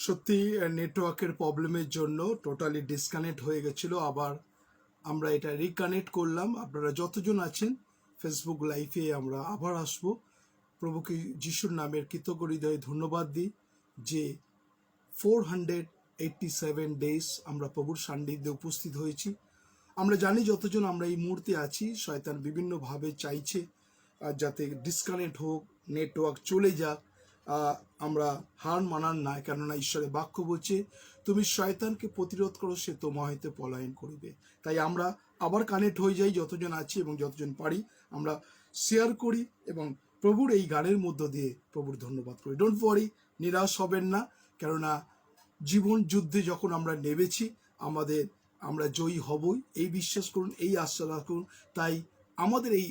সত্যি নেটওয়ার্কের প্রবলেমের জন্য টোটালি ডিসকানেক্ট হয়ে গেছিল। আবার আমরা এটা রিকানেক্ট করলাম। আপনারা যতজন আছেন ফেসবুক লাইভে আমরা আবার আসবো। প্রভুকে যিশুর নামের কৃতজ্ঞ হৃদয়ে ধন্যবাদ দিই যে 487 ডেজ আমরা প্রভুর সান্নিধ্যে উপস্থিত হয়েছি। আমরা জানি যতজন আমরা এই মুহূর্তে আছি, শয়তান বিভিন্নভাবে চাইছে যাতে ডিসকানেক্ট হোক, নেটওয়ার্ক চলে যাক। আমরা হার মানার না, কেননা ঈশ্বরের বাক্য বলছে তুমি শয়তানকে প্রতিরোধ করো, সে তোমার হইতে পলায়ন করিবে। তাই আমরা আবার কানেক্ট হয়ে যাই যতজন আছি, এবং যতজন পারি আমরা শেয়ার করি এবং প্রভুর এই গানের মধ্য দিয়ে প্রভুর ধন্যবাদ করি। ডোন্ট ওয়ারি, নিরাশ হবেন না, কেননা জীবন যুদ্ধে যখন আমরা নেমেছি আমরা জয়ী হবই, এই বিশ্বাস করুন, এই আশা রাখুন। তাই আমাদের এই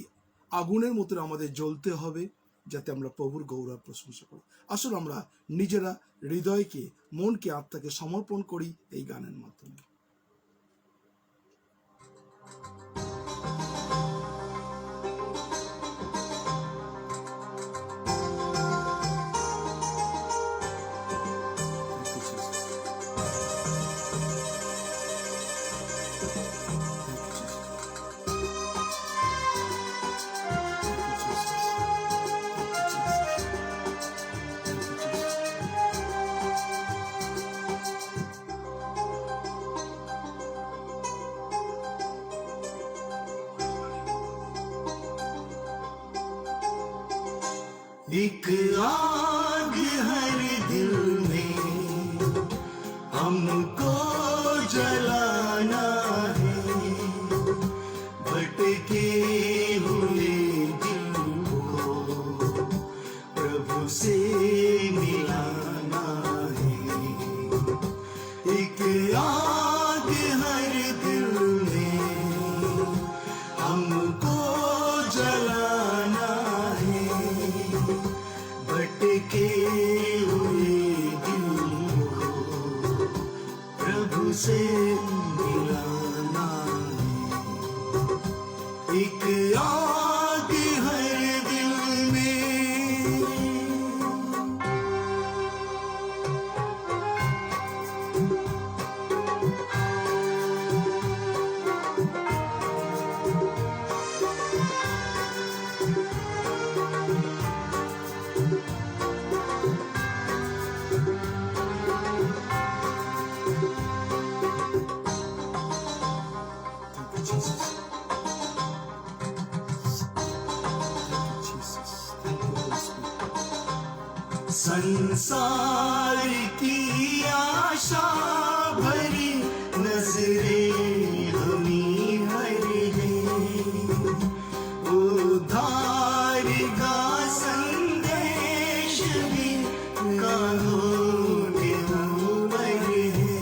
আগুনের মতো আমাদের জ্বলতে হবে, যাতে আমরা প্রভুর গৌরব প্রশংসা করি। আসুন আমরা নিজেরা হৃদয়কে, মনকে, আত্মাকে সমর্পণ করি এই গানের মাধ্যমে। एक आग हर दिल में हमको जलाना है, भटके हुए दिल को प्रभु से मिलाना है। एक आग हर दिल में हमको जलाना है, भटके हुए दिल को प्रभु से मिलाना है। एक आग हर दिल में। संसार की आशा भरी नजरें हमें हर है, उद्धार का संदेश भी कानों में ऊपर है।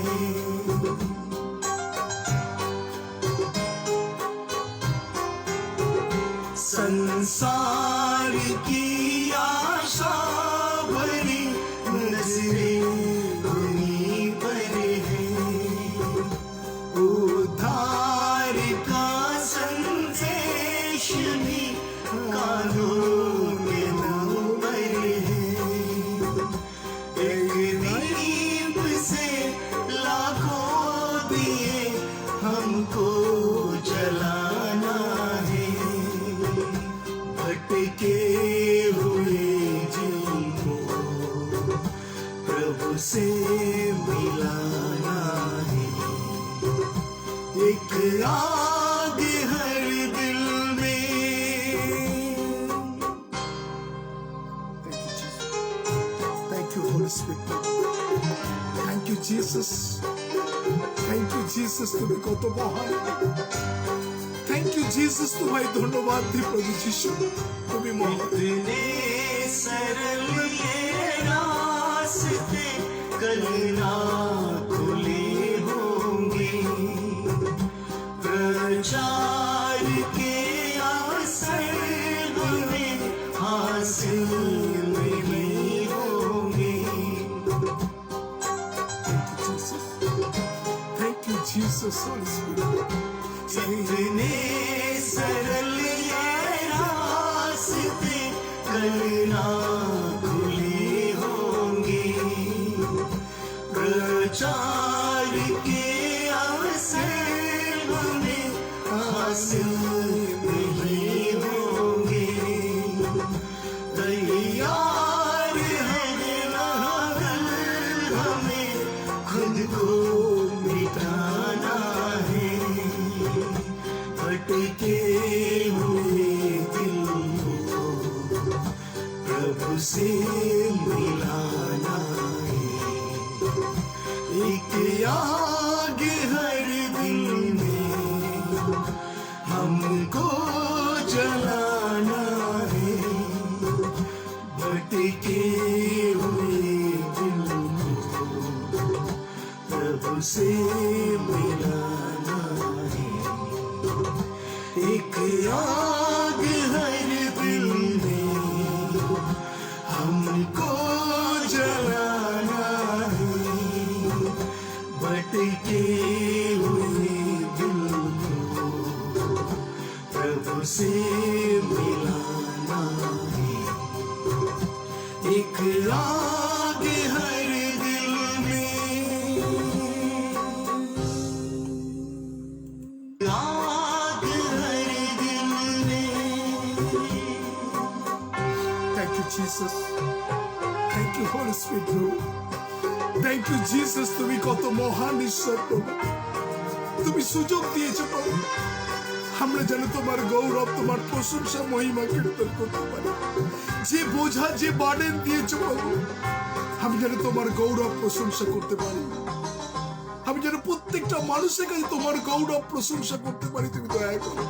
संसार की आशा भरी नजरें उन्हीं पर है, उद्धार का संदेश भी कानों में ऊपर है। एक दीप से लाखों दिए हमको जलाना है, भटके हुए दिल को प्रभु से मिलाना है। एक आग हर दिल में। Thank you, Holy Spirit. Thank you, Jesus. Thank you, Jesus, তুমি কত মহান। Thank you, Jesus, তোমায় ধন্যবাদ দিই প্রভু যিশু, তুমি মহান। इतने सरल ये रास्ते कल ना खुले होंगे, प्रचार के अवसर हमें हासिल नहीं होंगे। Thank you, Jesus, Holy Spirit. इतने सरल ये रास्ते कल ना खुले होंगे, प्रचार के अवसर हमें हासिल नहीं होंगे। तैयार है रहकर हमें खुद को मिटाना है। भटके हुए दिल को प्रभु से मिलाना है। एक आग हर दिल में हमको जलाना है। भटके हुए दिल को प्रभु से मिलाना है। एक आग हर दिल में हमको जलाना है। भटके हुए दिल को प्रभु से मिलाना है। एक आग हर दिल में, आग हर दिल में। Thank you, Jesus. Thank you, Holy Spirit, Lord. Thank you, Jesus. তুমি কত মহান ঈশ্বর প্রভু। তুমি সুযোগ দিয়েছো প্রভু, আমরা যেন তোমার গৌরব, তোমার প্রশংসা, মহিমা কীর্তন করতে পারি। যে বোঝা, যে বার্ডেন দিয়েছো প্রভু, আমি যেন তোমার গৌরব প্রশংসা করতে পারি। আমি যেন প্রত্যেকটা মানুষের কাছে তোমার গৌরব প্রশংসা করতে পারি। তুমি দয়া করো।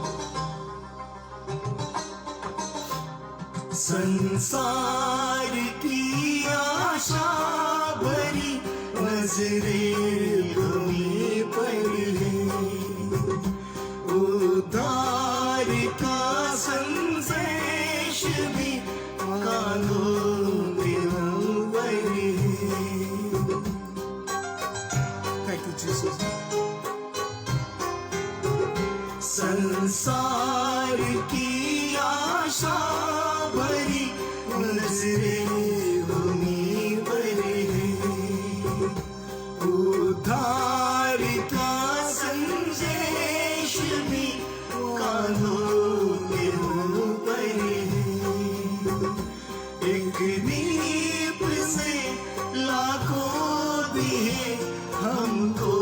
संसार की आशा भरी नजरें हमें पर है। उद्धार का संदेश भी कानों में पर है। Thank you, Jesus. संसार की आशा भरी नजरें हमें पर है। उद्धार का संदेश भी कानों में पर है। एक दीप से लाखों दिए हमको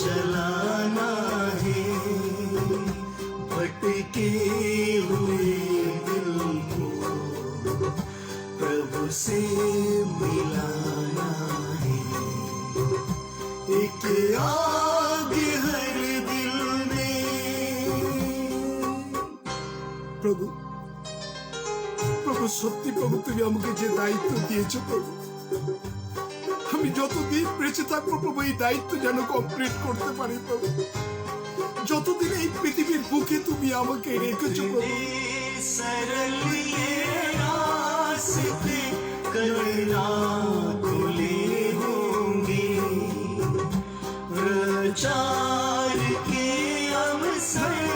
जलाना है। भटके हुए दिल को प्रभु से मिलाना है। एक आग हर दिल में। প্রভু, প্রভু সত্যি প্রভু, তুমি আমাকে যে দায়িত্ব দিয়েছো প্রভু, আমি যতদিন বেঁচে থাকবো প্রভু এই দায়িত্ব যেন কমপ্লিট করতে পারি প্রভু। যতদিন এই পৃথিবীর বুকে তুমি আমাকে রেখেছো প্রভু, सरल ये रास्ते करना खुले होंगे। प्रचार के अवसर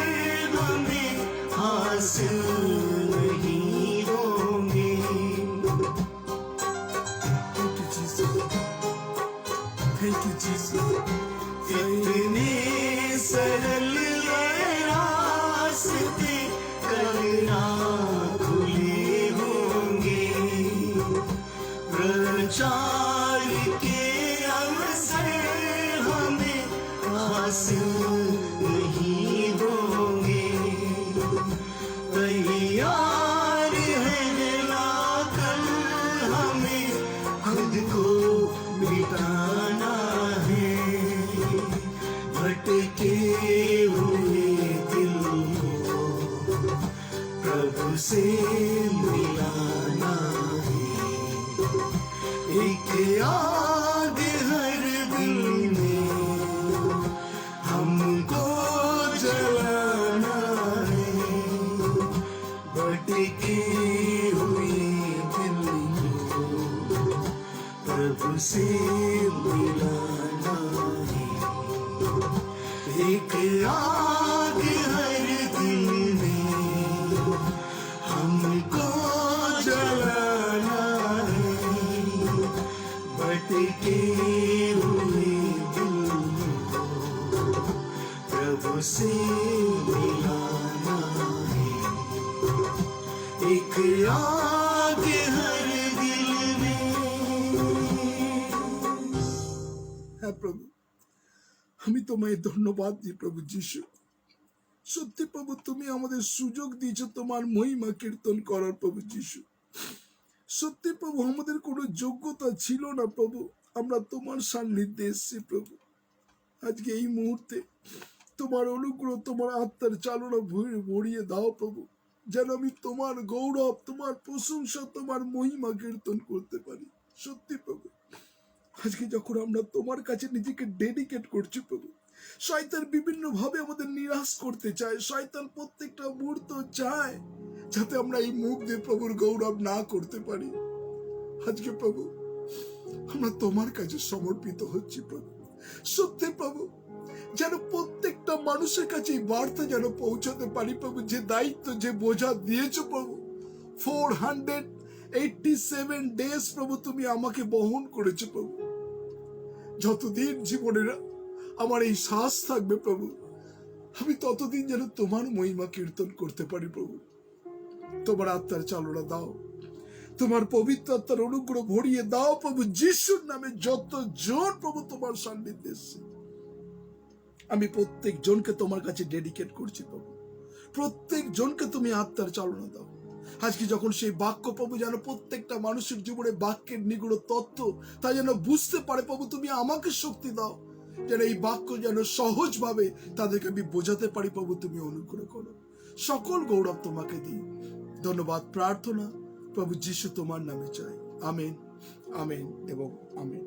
हमें हासिल नहीं होंगे। Thank you, Jesus. Thank you, Jesus. इतने सरल ये रास्ते करना खुले होंगे। प्रचार के अवसर हमें हासिल नहीं होंगे। तैयार है लाकर हमें खुद को मिटाना है। भटके हुए दिल को प्रभु से मिलाना है। एक आग हर दिल में हमको जलाना है। भटके हुए दिल को प्रभु से मिलाना है। एक आग हर दिल में हमको जलाना है। टिके हुए दिल प्रभु से मिलाना है। एक आग हर दिल में। হ্যাঁ প্রভু, আমি তোমায় ধন্যবাদ দিই প্রভু যিশু। সত্যি প্রভু, তুমি আমাদের সুযোগ দিয়েছো তোমার মহিমা কীর্তন করার প্রভু যিশু। সত্যি প্রভু, আমাদের কোনো যোগ্যতা ছিল না প্রভু, আমরা তোমার সান্নিধ্যে এসেছি প্রভু। আজকে এই মুহূর্তে তোমার অনুগ্রহ, তোমার আত্মার চালনা ভরিয়ে দাও প্রভু, যেন আমি তোমার গৌরব, তোমার প্রশংসা, তোমার মহিমা কীর্তন করতে পারি। সত্যি প্রভু, আজকে যখন আমরা তোমার কাছে নিজেকে ডেডিকেট করছি প্রভু, শয়তান বিভিন্ন ভাবে আমাদের নিরাশ করতে চায়। শয়তান প্রত্যেকটা মুহূর্ত চায় যাতে আমরা এই মুখ দিয়ে প্রভুর গৌরব না করতে পারি। আজকে প্রভু, আমরা তোমার কাছে সমর্পিত হচ্ছি প্রভু। সত্যি প্রভু, যেন প্রত্যেকটা মানুষের কাছে এই বার্তা যেন পৌঁছাতে পারি প্রভু, যে দায়িত্ব, যে বোঝা দিয়েছো প্রভু। 487 ডেজ প্রভু তুমি আমাকে বহন করেছো প্রভু। যতদিন জীবনের আমার এই শ্বাস থাকবে প্রভু, আমি ততদিন যেন তোমার মহিমা কীর্তন করতে পারি প্রভু। তোমার আত্মার চালনা দাও, তোমার পবিত্র আত্মার অনুগ্রহ ভরিয়ে দাও প্রভু যিশুর নামে। যতজন প্রভু তোমার সান্নিধ্যে এসেছে, আমি প্রত্যেক জনকে তোমার কাছে ডেডিকেট করছি প্রভু। প্রত্যেক জনকে তুমি আত্মার চালনা দাও। আজকে যখন সেই বাক্য প্রভু যেন প্রত্যেকটা মানুষের জীবনে বাক্যের নিগুড় তত্ত্ব তা যেন বুঝতে পারে প্রভু, তুমি আমাকে শক্তি দাও যেন এই বাক্য যেন সহজভাবে তাদেরকে আমি বোঝাতে পারি প্রভু। তুমি অনুগ্রহ করো। সকল গৌরব তোমাকে দিই। ধন্যবাদ প্রার্থনা প্রভু যিশু তোমার নামে চাই। আমেন, আমেন এবং amen.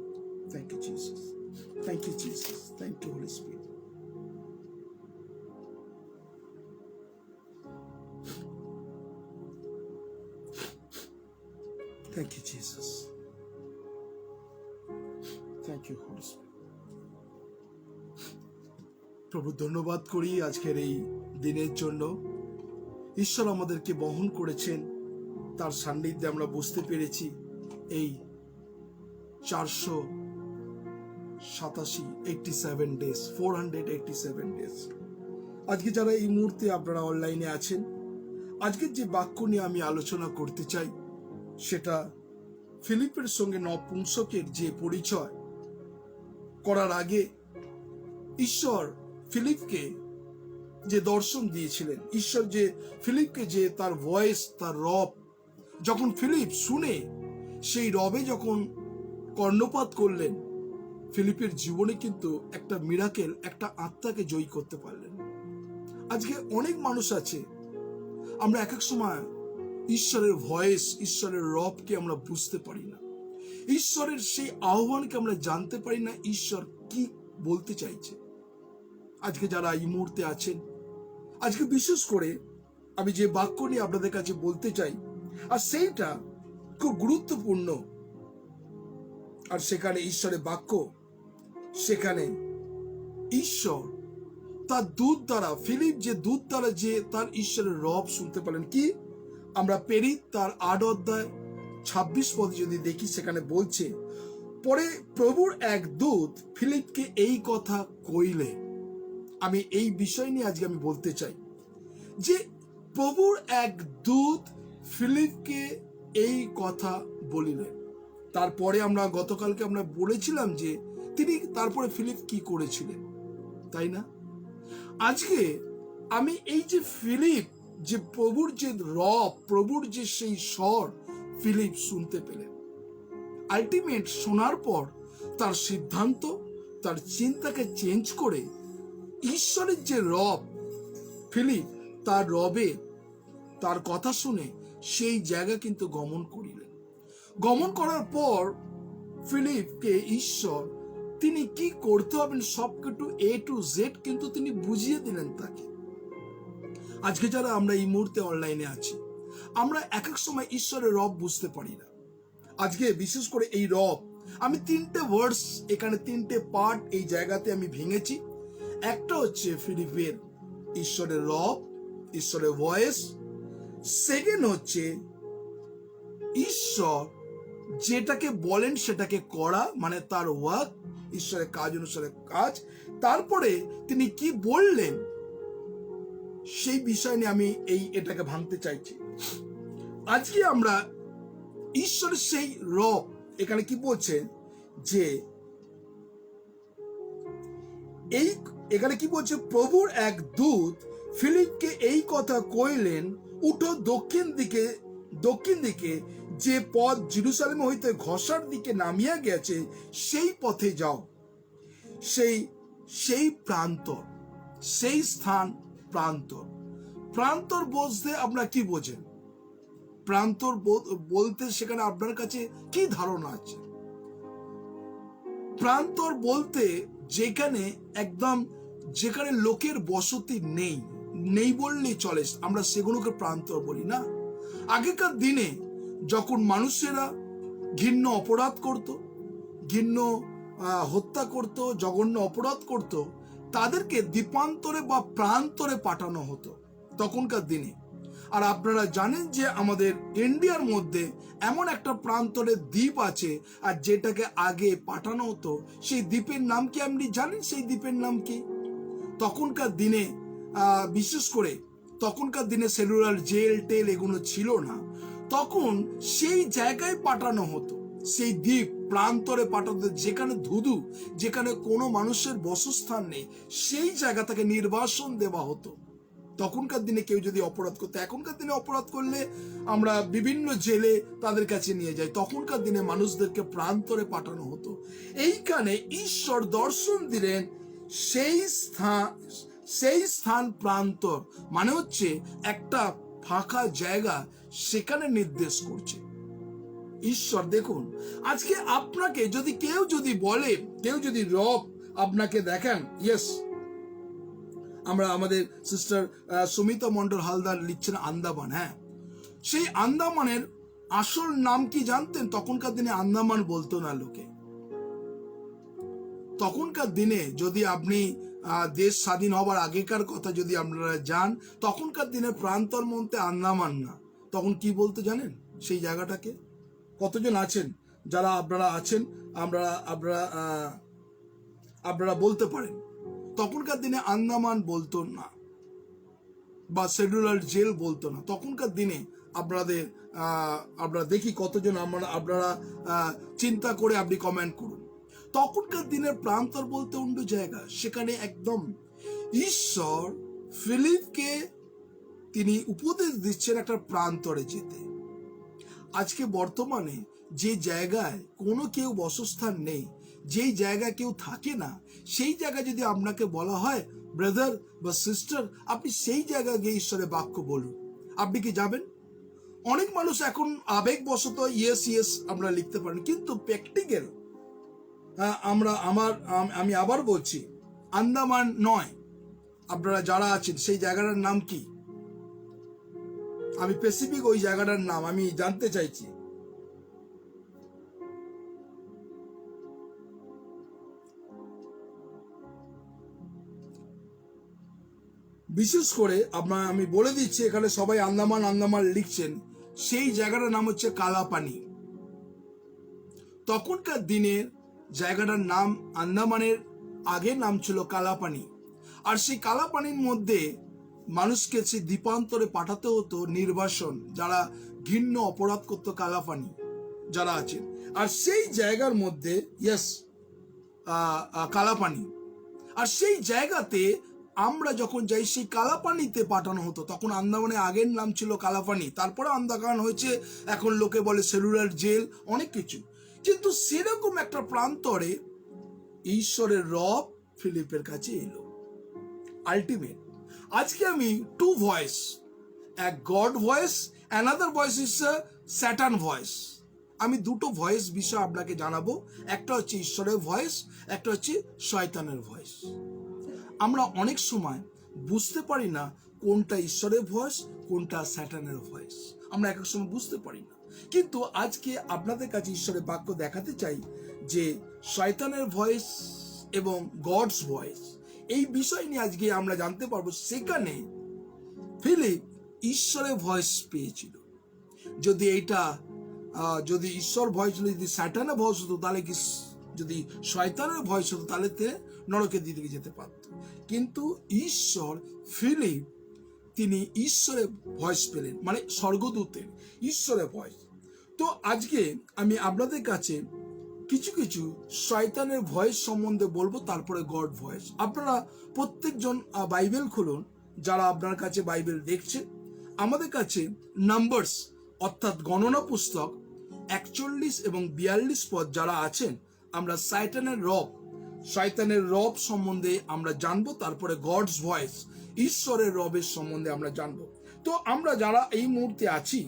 Thank you Jesus, thank you Jesus, thank you holy spirit. Thank you, Jesus. Thank you, Holy Spirit. প্রভু, ধন্যবাদ করি আজকের এই দিনের জন্য। ঈশ্বর আমাদেরকে বহন করেছেন, তার সান্নিধ্যে আমরা বুঝতে পেরেছি এই 487 ডেজ, 487 ডেজ। আজকে যারা এই মুহূর্তে আপনারা অনলাইনে আছেন, আজকের যে বাক্য নিয়ে আমি আলোচনা করতে চাই সেটা ফিলিপের সঙ্গে নপুংসকের যে পরিচয় করার আগে ঈশ্বর ফিলিপকে যে দর্শন দিয়েছিলেন, ঈশ্বর যে ফিলিপকে যে তার ভয়েস, তার রব যখন ফিলিপ শুনে, সেই রবে যখন কর্ণপাত করলেন, ফিলিপের জীবনে কিন্তু একটা মিরাকেল, একটা আত্মাকে জয়ী করতে পারলেন। আজকে অনেক মানুষ আছে, আমরা এক এক সময় ঈশ্বরের ভয়েস, ঈশ্বরের রবকে আমরা বুঝতে পারি না, ঈশ্বরের সেই আহ্বানকে আমরা জানতে পারি না, ঈশ্বর কি বলতে চাইছে। আজকে যারা এই মুহূর্তে আছেন, আজকে বিশেষ করে আমি যে বাক্য নিয়ে আপনাদের কাছে বলতে চাই, আর সেইটা খুব গুরুত্বপূর্ণ। আর সেখানে ঈশ্বরের বাক্য, সেখানে ঈশ্বর তার দূত দ্বারা, ফিলিপ যে দূত দ্বারা যে তার ঈশ্বরের রব শুনতে পেলেন। কি আমরা পেরি তার 8 অধ্যায় 26 পদে যদি দেখি, সেখানে বলছে, পরে প্রভুর এক দূত ফিলিপকে এই কথা কইলে। আমি এই বিষয় নিয়ে আজকে আমি বলতে চাই যে প্রভুর এক দূত ফিলিপকে এই কথা বলিলেন। তারপরে আমরা গতকালকে আমরা বলেছিলাম যে তিনি তারপরে ফিলিপ কি করেছিলেন, তাই না? আজকে আমি এই যে ফিলিপ, যে প্রভুর যে রব, প্রভুর যে সেই স্বর ফিলিপ শুনতে পেলেন, আলটিমেট শোনার পর তার সিদ্ধান্ত, তার চিন্তাকে চেঞ্জ করে ঈশ্বরের যে রব, ফিলিপ তার রবে তার কথা শুনে সেই জায়গা কিন্তু গমন করিলেন। গমন করার পর ফিলিপকে ঈশ্বর তিনি কি করতে হবেন সবকিছু A to Z কিন্তু তিনি বুঝিয়ে দিলেন তাকে। আজকে যারা আমরা এই মুহূর্তে অনলাইনে আছি, আমরা এক এক সময় ঈশ্বরের রব বুঝতে পারি না। আজকে বিশেষ করে এই রব, আমি 3টে ওয়ার্ডস, এখানে 3টে পার্ট এই জায়গাতে আমি ভেঙেছি। একটা হচ্ছে ফিলিপের ঈশ্বরের রব, ঈশ্বরের ভয়েস। সেকেন্ড হচ্ছে ঈশ্বর যেটাকে বলেন সেটাকে করা, মানে তার ওয়ার্ক, ঈশ্বরের কাজ অনুসারে কাজ। তারপরে তিনি কি বললেন সেই বিষয় নিয়ে আমি এটাকে ভাঙতে চাইছি। আজকে আমরা ঈশ্বরের সেই রব, এখানে কি বলছে যে এখানে কি বলছে, প্রভুর এক দূত ফিলিপকে এই কথা কইলেন, উঠো দক্ষিণ দিকে যে পথ জেরুজালেম হইতে ঘষার দিকে নামিয়া গেছে সেই পথে যাও। সেই প্রান্তর, সেই স্থান প্রান্তর। প্রান্তর বলতে আপনারা কি বোঝেন? প্রান্তর বলতে সেখানে আপনার কাছে কি ধারণা আছে? প্রান্তর বলতে যেখানে লোকের বসতি নেই বললেই চলে, আমরা সেগুলোকে প্রান্তর বলি না। আগেকার দিনে যখন মানুষেরা ঘৃণ্য অপরাধ করত, ঘৃণ্য হত্যা করত, জঘন্য অপরাধ করত, তাদেরকে দ্বীপান্তরে বা প্রান্তরে পাঠানো হতো তখনকার দিনে। আর আপনারা জানেন যে আমাদের ইন্ডিয়ার মধ্যে এমন একটা প্রান্তরের দ্বীপ আছে, আর যেটাকে আগে পাঠানো হতো, সেই দ্বীপের নাম কি আপনি জানেন? সেই দ্বীপের নাম কি? তখনকার দিনে বিশেষ করে তখনকার দিনে সেলুলার জেল টেল এগুলো ছিল না, তখন সেই জায়গায় পাঠানো হতো, সেই দ্বীপ প্রান্তরে পাঠানো, যেখানে ধুধু, যেখানে কোনো মানুষের বসস্থান নেই, সেই জায়গাটাকে নির্বাসন দেওয়া হতো। তখনকার দিনে কেউ যদি অপরাধ করতো, এখনকার দিনে অপরাধ করলে আমরা বিভিন্ন জেলে তাদের কাছে নিয়ে যাই, তখনকার দিনে মানুষদেরকে প্রান্তরে পাঠানো হতো। এইখানে ঈশ্বর দর্শন দিলেন, সেই স্থান প্রান্তর, মানে হচ্ছে একটা ফাঁকা জায়গা, সেখানে নির্দেশ করছে ঈশ্বর। দেখুন, আজকে আপনাকে যদি কেউ যদি রব আপনাকে দেখেন, ইয়েস, আমরা আমাদের সিস্টার সুমিতা মন্ডল হালদার লিখছেন আন্দামান। হ্যাঁ, সেই আন্দামানের আসল নাম কি জানতেন? তখনকার দিনে আন্দামান বলতো না লোকে। তখনকার দিনে যদি আপনি দেশ স্বাধীন হবার আগেকার কথা যদি আপনারা যান, তখনকার দিনে প্রান্তর মধ্যে আন্দামান না, তখন কি বলতে জানেন? সেই জায়গাটাকে কতজন আছেন যারা আপনারা আছেন, আপনারা বলতে পারেন? তখনকার দিনে আন্দামান বলতো না, বা সেলুলার জেল বলতো না। তখনকার দিনে আপনারা দেখি কতজন আপনারা চিন্তা করে আপনি কমেন্ট করুন। তখনকার দিনের প্রান্তর বলতে অন্য জায়গা, সেখানে একদম ঈশ্বর ফিলিপকে তিনি উপদেশ দিচ্ছেন একটা প্রান্তরে যেতে। আজকে বর্তমানে যে জায়গায় কোনো কেউ বসস্থান নেই, যেই জায়গায় কেউ থাকে না, সেই জায়গায় যদি আপনাকে বলা হয় ব্রাদার বা সিস্টার, আপনি সেই জায়গায় গিয়ে ঈশ্বরের বাক্য বলুন, আপনি কি যাবেন? অনেক মানুষ এখন আবেগবশত ইয়েস আমরা লিখতে পারেন, কিন্তু প্র্যাকটিক্যাল আমি আবার বলছি, আন্দামান নয়। আপনারা যারা আছেন সেই জায়গাটার নাম কি? আমি স্পেসিফিক ওই জায়গাটার নাম আমি জানতে চাইছি। বিশেষ করে আমি বলে দিচ্ছি, এখানে সবাই আন্দামান লিখছেন, সেই জায়গাটার নাম হচ্ছে কালাপানি। তখনকার দিনের জায়গাটার নাম, আন্দামানের আগের নাম ছিল কালাপানি। আর সেই কালাপানির মধ্যে মানুষকে সেই দ্বীপান্তরে পাঠাতে হতো নির্বাসন, যারা ঘৃণ্য অপরাধ করতো, কালাপানি যারা আছেন। আর সেই জায়গার মধ্যে কালাপানি, আর সেই জায়গাতে আমরা যখন যাই, সেই কালাপানিতে পাঠানো হতো। তখন আন্দামানের আগের নাম ছিল কালাপানি, তারপরে আন্দামান হয়েছে, এখন লোকে বলে সেলুলার জেল, অনেক কিছু। কিন্তু সেরকম একটা প্রান্তরে ঈশ্বরের রব ফিলিপের কাছে এলো, আলটিমেট। আজকে আমি টু ভয়েস, এক god voice, another voice is Satan voice. আমি দুটো ভয়েস বিষয় আপনাকে জানাবো, একটা হচ্ছে ঈশ্বরের ভয়েস, একটা হচ্ছে শয়তানের ভয়েস। আমরা অনেক সময় বুঝতে পারি না কোনটা ঈশ্বরের ভয়েস, কোনটা স্যাটানের ভয়েস, আমরা এক এক সময় বুঝতে পারি না। কিন্তু আজকে আপনাদের কাছে ঈশ্বরের বাক্য দেখাতে চাই যে শয়তানের ভয়েস এবং গডস ভয়েস, এই বিষয় নিয়ে আজকে আমরা জানতে পারবো। সেখানে ফিলিপ ঈশ্বরের ভয়েস পেয়েছিল। যদি এইটা যদি ঈশ্বর ভয় ছিল, যদি স্যাটানের ভয় হতো, তাহলে কি যদি শয়তানের ভয় হতো তাহলে নরকের দিকে যেতে পারত। কিন্তু ঈশ্বর ফিলিপ তিনি ঈশ্বরের ভয়েস পেলেন, মানে স্বর্গদূতের ঈশ্বরের ভয়েস। তো আজকে আমি আপনাদের কাছে কিছু কিছু শয়তানের ভয়েস সম্বন্ধে বলবো, তারপরে গড ভয়েস। আপনারা প্রত্যেকজন বাইবেল খুলুন, যারা আপনার কাছে বাইবেল দেখছে। আমাদের কাছে নাম্বারস অর্থাৎ গণনা পুস্তক 41 এবং 42 পদ যারা আছেন, আমরা শয়তানের রব সম্বন্ধে আমরা জানবো, তারপরে গডস ভয়েস ঈশ্বরের রবের সম্বন্ধে আমরা জানবো। তো আমরা যারা এই মুহূর্তে আছি,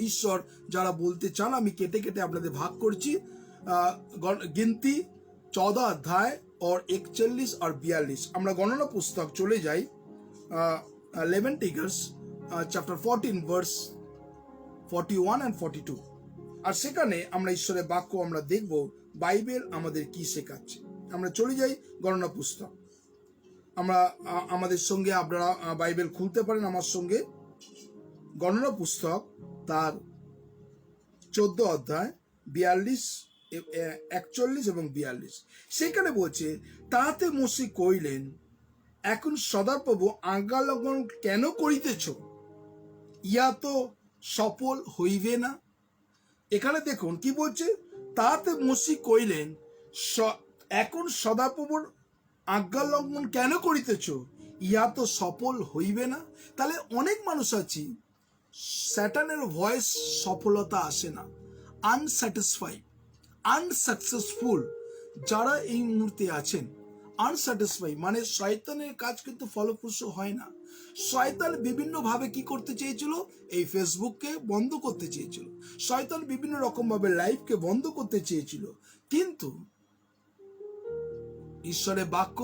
ঈশ্বর যারা বলতে চান, আমি কেটে কেটে আপনাদের ভাগ করছি। গিনতি 14 অধ্যায় और 41 और 42। আমরা গণনা পুস্তক চলে যাই, লেভিটিকাস চ্যাপ্টার 14 ভার্স 41 and 42। আর সেখানে আমরা ঈশ্বরের বাক্য আমরা দেখব বাইবেল আমাদের কি শেখাচ্ছে। আমরা চলে যাই গণনা পুস্তক। আমরা আমাদের সঙ্গে আপনারা বাইবেল খুলতে পারেন আমার সঙ্গে। গণনা পুস্তক তার 14 অধ্যায় 42, 41 এবং 42। সেখানে বলছে, তাহাতে মোশে কইলেন, এখন সদাপ্রভু আজ্ঞা লঙ্ঘন কেন করিতেছ? ইয়া তো সফল হইবে না। এখানে দেখুন কি বলছে, তাহাতে মোশে কইলেন, এখন সদাপ্রভুর আজ্ঞা লঙ্ঘন কেন করিতেছ? ইহা তো সফল হইবে না। তাহলে অনেক মানুষ আছি, স্যাটানের ভয়েস সফলতা আসে না, আনসাকসেসফুল যারা এই মুহূর্তে আছেন, আনস্যাটিসফাই মানে শয়তানের কাজ কিন্তু ফলপ্রসূ হয় না। শয়তান বিভিন্ন ভাবে কি করতে চেয়েছিল? এই ফেসবুককে বন্ধ করতে চেয়েছিল, শয়তান বিভিন্ন রকম ভাবে লাইভকে বন্ধ করতে চেয়েছিল। কিন্তু ঈশ্বরের বাক্য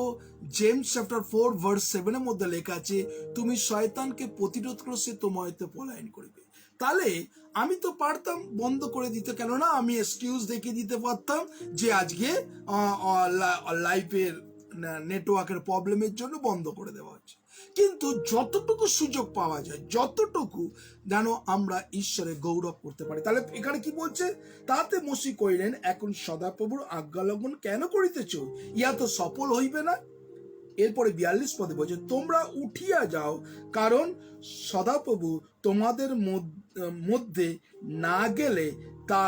জেমস চ্যাপ্টার 4 ভার্স 7 এর মধ্যে লেখা আছে, তুমি শয়তানকে প্রতিরোধ করে সে তোমার হইতে পলায়ন করবে। তাহলে আমি তো পারতাম বন্ধ করে দিতে, কেননা আমি এক্সকিউজ দেখিয়ে দিতে পারতাম যে আজকে লাইফের নেটওয়ার্কের প্রবলেমের জন্য বন্ধ করে দেওয়া হচ্ছে। কিন্তু যতটুকু সুযোগ পাওয়া যায়, যতটুকু যেন আমরা ঈশ্বরের গৌরব করতে পারি। তাহলে এখানে কি বলছে, তাতে মোশে কইলেন, এখন সদাপ্রভুর আজ্ঞা লঙ্ঘন কেন করিতেছ? ইহা তো সফল হইবে না। এরপরে 42 পদে বলছে, তোমরা উঠিয়া যাও, কারণ সদাপ্রভু তোমাদের মধ্যে না গেলে তা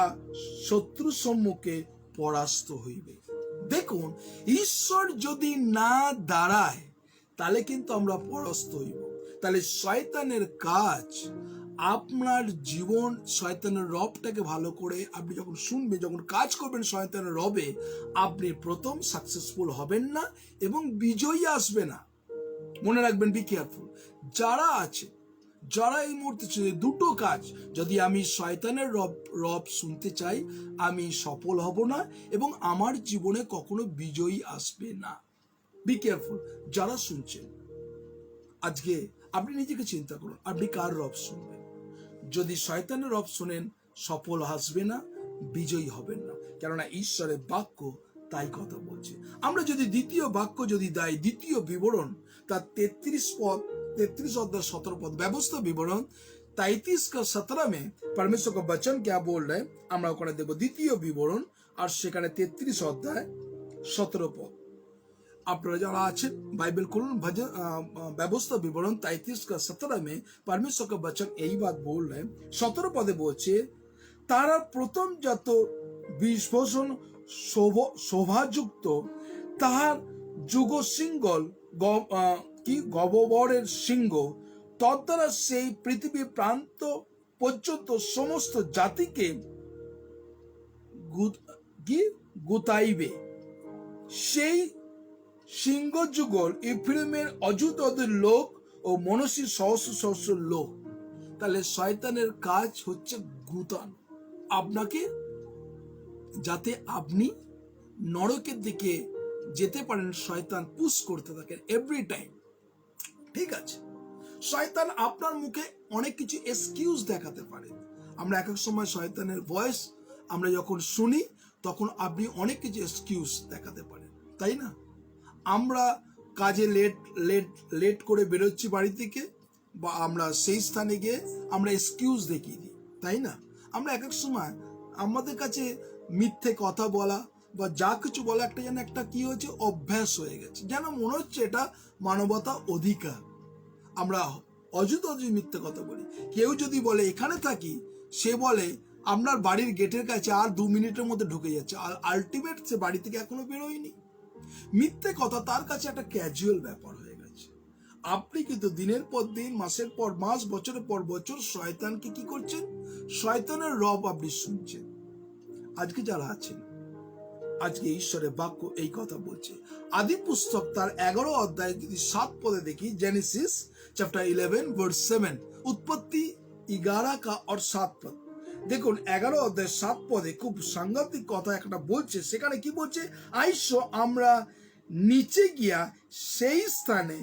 শত্রু সম্মুখে পরাস্ত হইবে। দেখুন, ঈশ্বর যদি না দাঁড়ায় তাহলে কিন্তু আমরা পরাস্ত হইব। তাহলে শয়তানের কাজ, আপনার জীবন শয়তানের রবটাকে ভালো করে আপনি যখন শুনবেন, যখন কাজ করবেন শয়তানের রবে, আপনি প্রথম সাকসেসফুল হবেন না এবং বিজয়ী আসবে না। মনে রাখবেন, বি কেয়ারফুল। যারা আছে, যারা এই মুহূর্তে দুটো কাজ, যদি আমি শয়তানের রব শুনতে চাই, আমি সফল হব না এবং আমার জীবনে কখনো বিজয়ী আসবে না। Be careful. যারা শুনছেন আজকে, আপনি নিজেকে চিন্তা করুন, আপনি কার রব শুনবেন? যদি শয়তানের রব শুনেন, সফল আসবে না, বিজয়ী হবেন না, কেননা ঈশ্বরের বাক্য তাই কথা বলছে। আমরা যদি দ্বিতীয় বাক্য যদি দেয়, দ্বিতীয় বিবরণ তার 33 অধ্যায় 17 পদ, ব্যবস্থা বিবরণ 33 का 17 में परमेश्वर का वचन क्या बोल रहे हैं, আমরা ওখানে দেখব দ্বিতীয় বিবরণ, আর সেখানে 33 অধ্যায় 17 পদ। আপনারা যারা আছেন बाइबल खुलून, व्यवस्था विवरण 33 का 17 में परमेश्वर का वचन यही बात बोल रहे हैं। 17 पदे बोलছে, তারা প্রথম যত বিস্ফোষণ শোভাযুক্ত তাহার যুগ সিঙ্গল কি গবরের সিংহ, তদ্বারা সেই পৃথিবীর প্রান্ত পর্যন্ত সমস্ত জাতিকে গুতাইবে। সেই সিংহ যুগল ইফ্রেমের অযুতদের লোক ও মনসীর সহস্র সহস্র লোক। তাহলে শয়তানের কাজ হচ্ছে গুতান আপনাকে, যাতে আপনি নরকের দিকে যেতে পারেন। শয়তান পুশ করতে থাকেন এভরি টাইম, ঠিক আছে? শয়তান আপনার মুখে অনেক কিছু এক্সকিউজ দেখাতে পারে। আমরা এক এক সময় শয়তানের ভয়েস আমরা যখন শুনি, তখন আপনি অনেক কিছু এক্সকিউজ দেখাতে পারেন, তাই না? আমরা কাজে লেট করে বেরোচ্ছি বাড়ি থেকে, বা আমরা সেই স্থানে গিয়ে আমরা এক্সকিউজ দেখিয়ে দিই, তাই না? আমরা এক এক সময় আমাদের কাছে মিথ্যে কথা বলা বা যা কিছু বলা একটা যেন একটা কি হয়েছে, অভ্যাস হয়ে গেছে, যেন মনে হচ্ছে এটা মানবতা অধিকার। আমরা অযথা মিথ্যে কথা বলি। কেউ যদি বলে এখানে থাকি, সে বলে আপনার বাড়ির গেটের কাছে আর 2 মিনিটের মধ্যে ঢুকে যাচ্ছে, আর আলটিমেট সে বাড়ি থেকে এখনো বেরোয়নি। মিথ্যে কথা তার কাছে একটা ক্যাজুয়াল ব্যাপার হয়ে গেছে। আপনি কিন্তু দিনের পর দিন, মাসের পর মাস, বছরের পর বছর শয়তানকে কি করছেন? শয়তানের রব আপনি শুনছেন। আজকে যারা আছেন, আজকে ঈশ্বরের বাক্য এই কথা বলছে। আদি পুস্তক তার 11 অধ্যায় যদি 7 পদে দেখি, জেনেসিস চ্যাপ্টার 11 ভার্স 7, উৎপত্তি 11 का और 7 পদ। দেখুন 11 অধ্যায় 7 পদে খুব সাংঘাতিক কথা একটা বলছে। সেখানে কি বলছে? আইসো আমরা নিচে গিয়া সেই স্থানে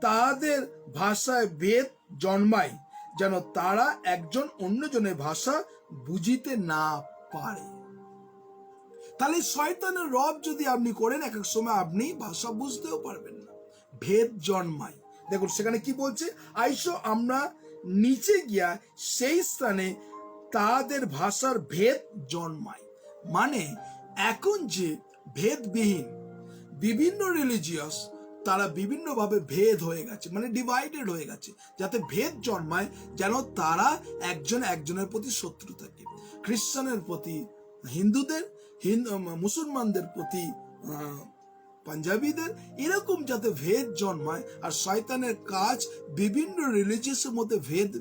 তাদের ভাষায় ভেদ জন্মায়, যেন তারা একজন অন্যজনের ভাষা বুঝিতে না পারে। তাহলে শয়তানের রব যদি আপনি করেন, এক এক সময় আপনি ভাষা বুঝতেও পারবেন না, ভেদ জন্মায়। দেখুন সেখানে কি বলছে? আইসো আমরা নিচে গিয়া সেই স্থানে তাদের ভাষার ভেদ জন্মায়। মানে এখন যে ভেদবিহীন বিভিন্ন রিলিজিয়াস, তারা বিভিন্নভাবে ভেদ হয়ে গেছে, মানে ডিভাইডেড হয়ে গেছে, যাতে ভেদ জন্মায়, যেন তারা একজন একজনের প্রতি শত্রু থাকে। খ্রিস্টানের প্রতি হিন্দুদের, মুসলমানদের প্রতি পাঞ্জাবিদের, এরকম যাতে ভেদ জন্মায়। আর শয়তানের কাজ বিভিন্ন রিলিজিয়াসের মধ্যে ভেদ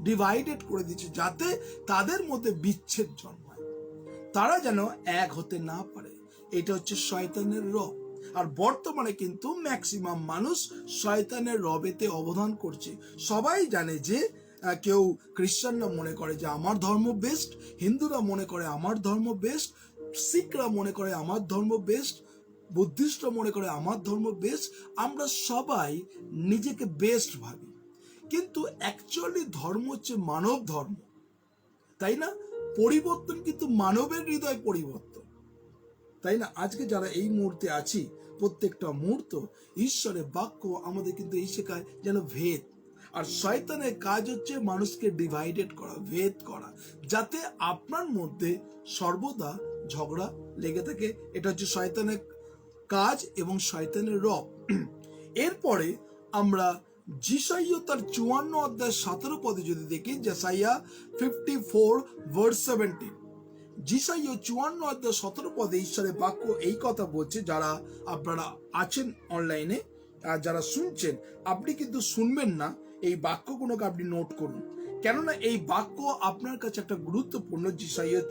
ডিভাইডেড করে দিচ্ছে, যাতে তাদের মধ্যে বিচ্ছেদ জন্মায়, তারা যেন এক হতে না পারে। এটা হচ্ছে শয়তানের রব। আর বর্তমানে কিন্তু ম্যাক্সিমাম মানুষ শয়তানের রবেতে অবদান করছে। সবাই জানে যে কেউ খ্রিস্টানরা মনে করে যে আমার ধর্ম বেস্ট, হিন্দুরা মনে করে আমার ধর্ম বেস্ট, শিখরা মনে করে আমার ধর্ম বেস্ট, বুদ্ধিস্টরা মনে করে আমার ধর্ম বেস্ট। আমরা সবাই নিজেকে বেস্ট ভাবি, কিন্তু অ্যাকচুয়ালি ধর্ম হচ্ছে মানব ধর্ম, তাই না? পরিবর্তন কিন্তু মানবের হৃদয় পরিবর্তন, তাই না? আজকে যারা এই মুহূর্তে আছি, প্রত্যেকটা মুহূর্ত ঈশ্বরের বাক্য আমাদের কিন্তু এই শেখায় যেন ভেদ। আর শয়তানের কাজ হচ্ছে মানুষকে ডিভাইডেড করা, ভেদ করা, যাতে আপনার মধ্যে সর্বদা ঝগড়া লেগে থাকে। এটা হচ্ছে শয়তানের কাজ এবং শয়তানের রব। এরপরে আমরা যিশাইয়া তার 54 অধ্যায় 17 পদে যদি দেখি, যেসাইয়া 54 ভার্স 17, যিশাইয়া 54 অধ্যায় 17 পদে ঈশ্বরের বাক্য এই কথা বলছে। যারা আপনারা আছেন অনলাইনে আর যারা শুনছেন, আপনি কিন্তু শুনবেন না, এই বাক্যগুলোকে আপনি নোট করুন, কেননা এই বাক্য আপনার কাছে একটা গুরুত্বপূর্ণ। যিশাইয়া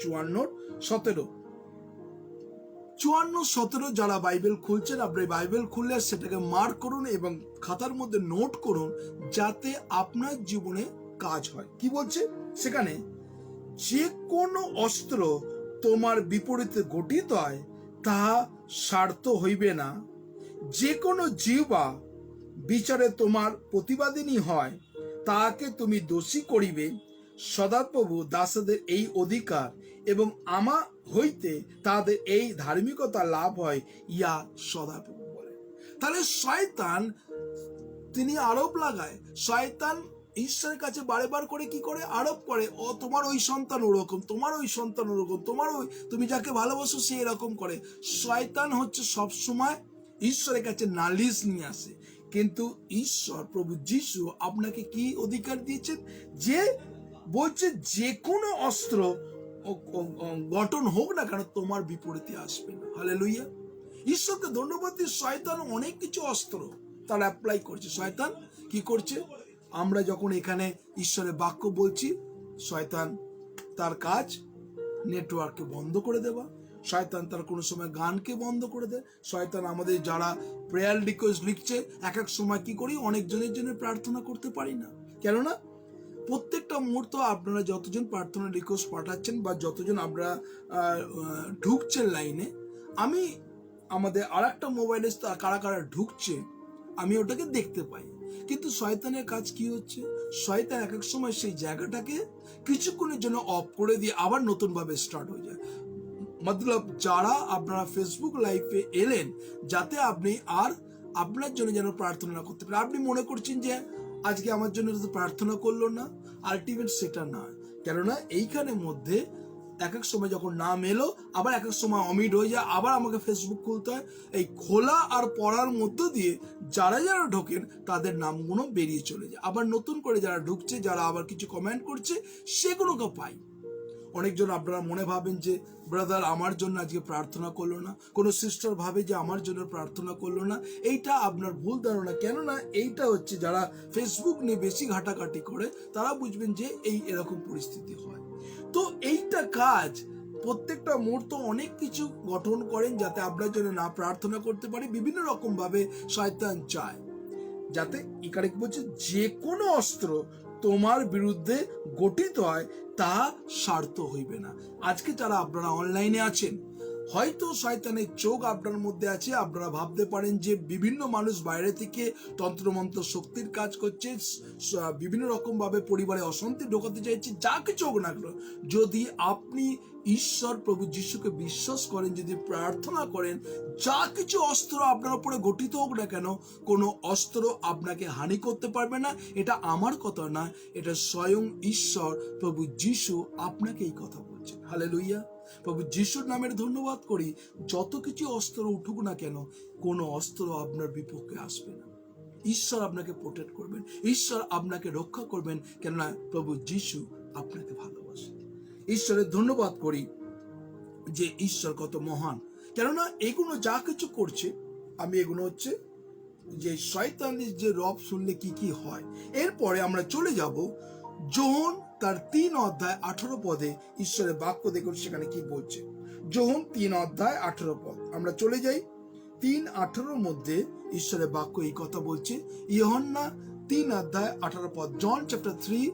54:17 যারা বাইবেল খুলছেন, আপনি বাইবেল খুললে সেটাকে মার্ক করুন এবং খাতার মধ্যে নোট করুন, যাতে আপনার জীবনে কাজ হয়। কি বলছে সেখানে? যে কোনো অস্ত্র তোমার বিপরীতে গঠিত হয়, তাহা স্বার্থ হইবে না। যে কোনো জিহ্বা বিচারে তোমার প্রতিবাদিনী হয়, তাহাকে তুমি দোষী করিবে। সদাপ্রভু দাসদের এই অধিকার এবং আমা হইতে তাদের এই ধার্মিকতা লাভ হয়, ইয়া সদাপ্রভু বলে। তাহলে শয়তান তিনি আরোপ লাগায়। শয়তান ঈশ্বরের কাছে বারেবার করে কি করে? আরোপ করে, ও তোমার ওই সন্তান ওরকম, তোমার ওই সন্তান ওরকম, তোমার ওই, তুমি যাকে ভালোবাসো সে এরকম করে। শয়তান হচ্ছে সবসময় ঈশ্বরের কাছে নালিশ নিয়ে আসে। কিন্তু ঈশ্বর প্রভু যিশু আপনাকে কি অধিকার দিয়েছেন? যে বলছে যে কোনো অস্ত্র গঠন হোক না কেন, তোমার বিপরীতে আসবে না। হালেলুয়া! ঈশ্বরকে ধন্যবাদ দিই। শয়তান অনেক কিছু অস্ত্র তারা অ্যাপ্লাই করছে। শয়তান কি করছে? আমরা যখন এখানে ঈশ্বরের বাক্য বলছি, শয়তান তার কাজ নেটওয়ার্ককে বন্ধ করে দেওয়া, শয়তান তার কোনো সময় গানকে বন্ধ করে দেয়। শয়তান আমাদের যারা প্রেয়ার রিকোয়েস্ট লিখছে, এক এক সময় কি করি, অনেকজনের জন্য প্রার্থনা করতে পারি না। কেননা প্রত্যেকটা মুহূর্ত আপনারা যতজন প্রার্থনা রিকোয়েস্ট পাঠাচ্ছেন বা যতজন আপনারা ঢুকছেন লাইনে, আমি আমাদের আর একটা মোবাইলে কারা কারা ঢুকছে আমি ওটাকে দেখতে পাই। কিন্তু শয়তানের কাজ কি হচ্ছে? শয়তান এক এক সময় সেই জায়গাটাকে কিছুক্ষণের জন্য অফ করে দিয়ে আবার নতুন ভাবে স্টার্ট হয়ে যায়। মতলব যারা আপনারা ফেসবুক লাইভে এলেন, যাতে আপনি আর আপনার জন্য যেন প্রার্থনা না করতে পারেন। আপনি মনে করছেন যে আজকে আমার জন্য তো প্রার্থনা করলো না, আলটিমেট সেটা না। কেননা এইখানে মধ্যে এক এক সময় যখন নাম এলো আবার এক এক সময় অমিট হয়ে যায়, আবার আমাকে ফেসবুক খুলতে হয়। এই খোলা আর পড়ার মধ্য দিয়ে যারা যারা ঢোকেন তাদের নামগুলো বেরিয়ে চলে যায়, আবার নতুন করে যারা ঢুকছে, যারা আবার কিছু কমেন্ট করছে সেগুলোকে পাই। অনেকজন আপনারা মনে ভাবেন যে ব্রাদার আমার জন্য আজকে প্রার্থনা করলো না, কোনো সিস্টার ভাবে যে আমার জন্য প্রার্থনা করলো না। এইটা আপনার ভুল ধারণা। কেননা এইটা হচ্ছে যারা ফেসবুক নিয়ে বেশি ঘাটাঘাটি করে তারা বুঝবেন যে এরকম পরিস্থিতি হয়। তো এইটা কাজ প্রত্যেকটা মুহূর্ত অনেক কিছু গঠন করেন যাতে আপনার জন্য না প্রার্থনা করতে পারি। বিভিন্ন রকম ভাবে শয়তান চায় যাতে এখানে বলছে যে কোনো অস্ত্র তোমার বিরুদ্ধে গঠিত হয় তা সার্থ হইবে না। আজকে যারা আপনারা অনলাইনে আছেন, হয়তো শয়তানের চোখ আপনার মধ্যে আছে। আপনারা ভাবতে পারেন যে বিভিন্ন মানুষ বাইরে থেকে তন্ত্রমন্ত্র শক্তির কাজ করছে, বিভিন্ন রকম ভাবে পরিবারে অশান্তি ঢোকাতে চাইছে। যা কিছু হোক না কেন, যদি আপনি ঈশ্বর প্রভু যিশুকে বিশ্বাস করেন, যদি প্রার্থনা করেন, যা কিছু অস্ত্র আপনার উপরে গঠিত হোক না কেন, কোনো অস্ত্র আপনাকে হানি করতে পারবে না। এটা আমার কথা না, এটা স্বয়ং ঈশ্বর প্রভু যিশু আপনাকে এই কথা বলছেন। হালেলুইয়া। প্রভু যিশুর নামের ধন্যবাদ করি। যত কিছু অস্ত্র উঠুক না কেন, কোনো অস্ত্র আপনার বিপক্ষে আসবে না। ঈশ্বর আপনাকে প্রোটেক্ট করবেন, ঈশ্বর আপনাকে রক্ষা করবেন, কেননা প্রভু যিশু আপনাকে ভালোবাসেন। ঈশ্বরের ধন্যবাদ করি যে ঈশ্বর কত মহান। কেননা এগুলো যা কিছু করছে, আমি এগুলো হচ্ছে যে শয়তানের যে রব শুনলে কি কি হয়। এরপরে আমরা চলে যাব যোহন তার 3:18 ঈশ্বরের বাক্য দেখুন সেখানে কি বলছে। যোহন 3:18 আমরা চলে যাই। 3:18 মধ্যে ঈশ্বরের বাক্য এই কথা বলছে। ইয়োহান্না 3:18, জন চ্যাপ্টার 3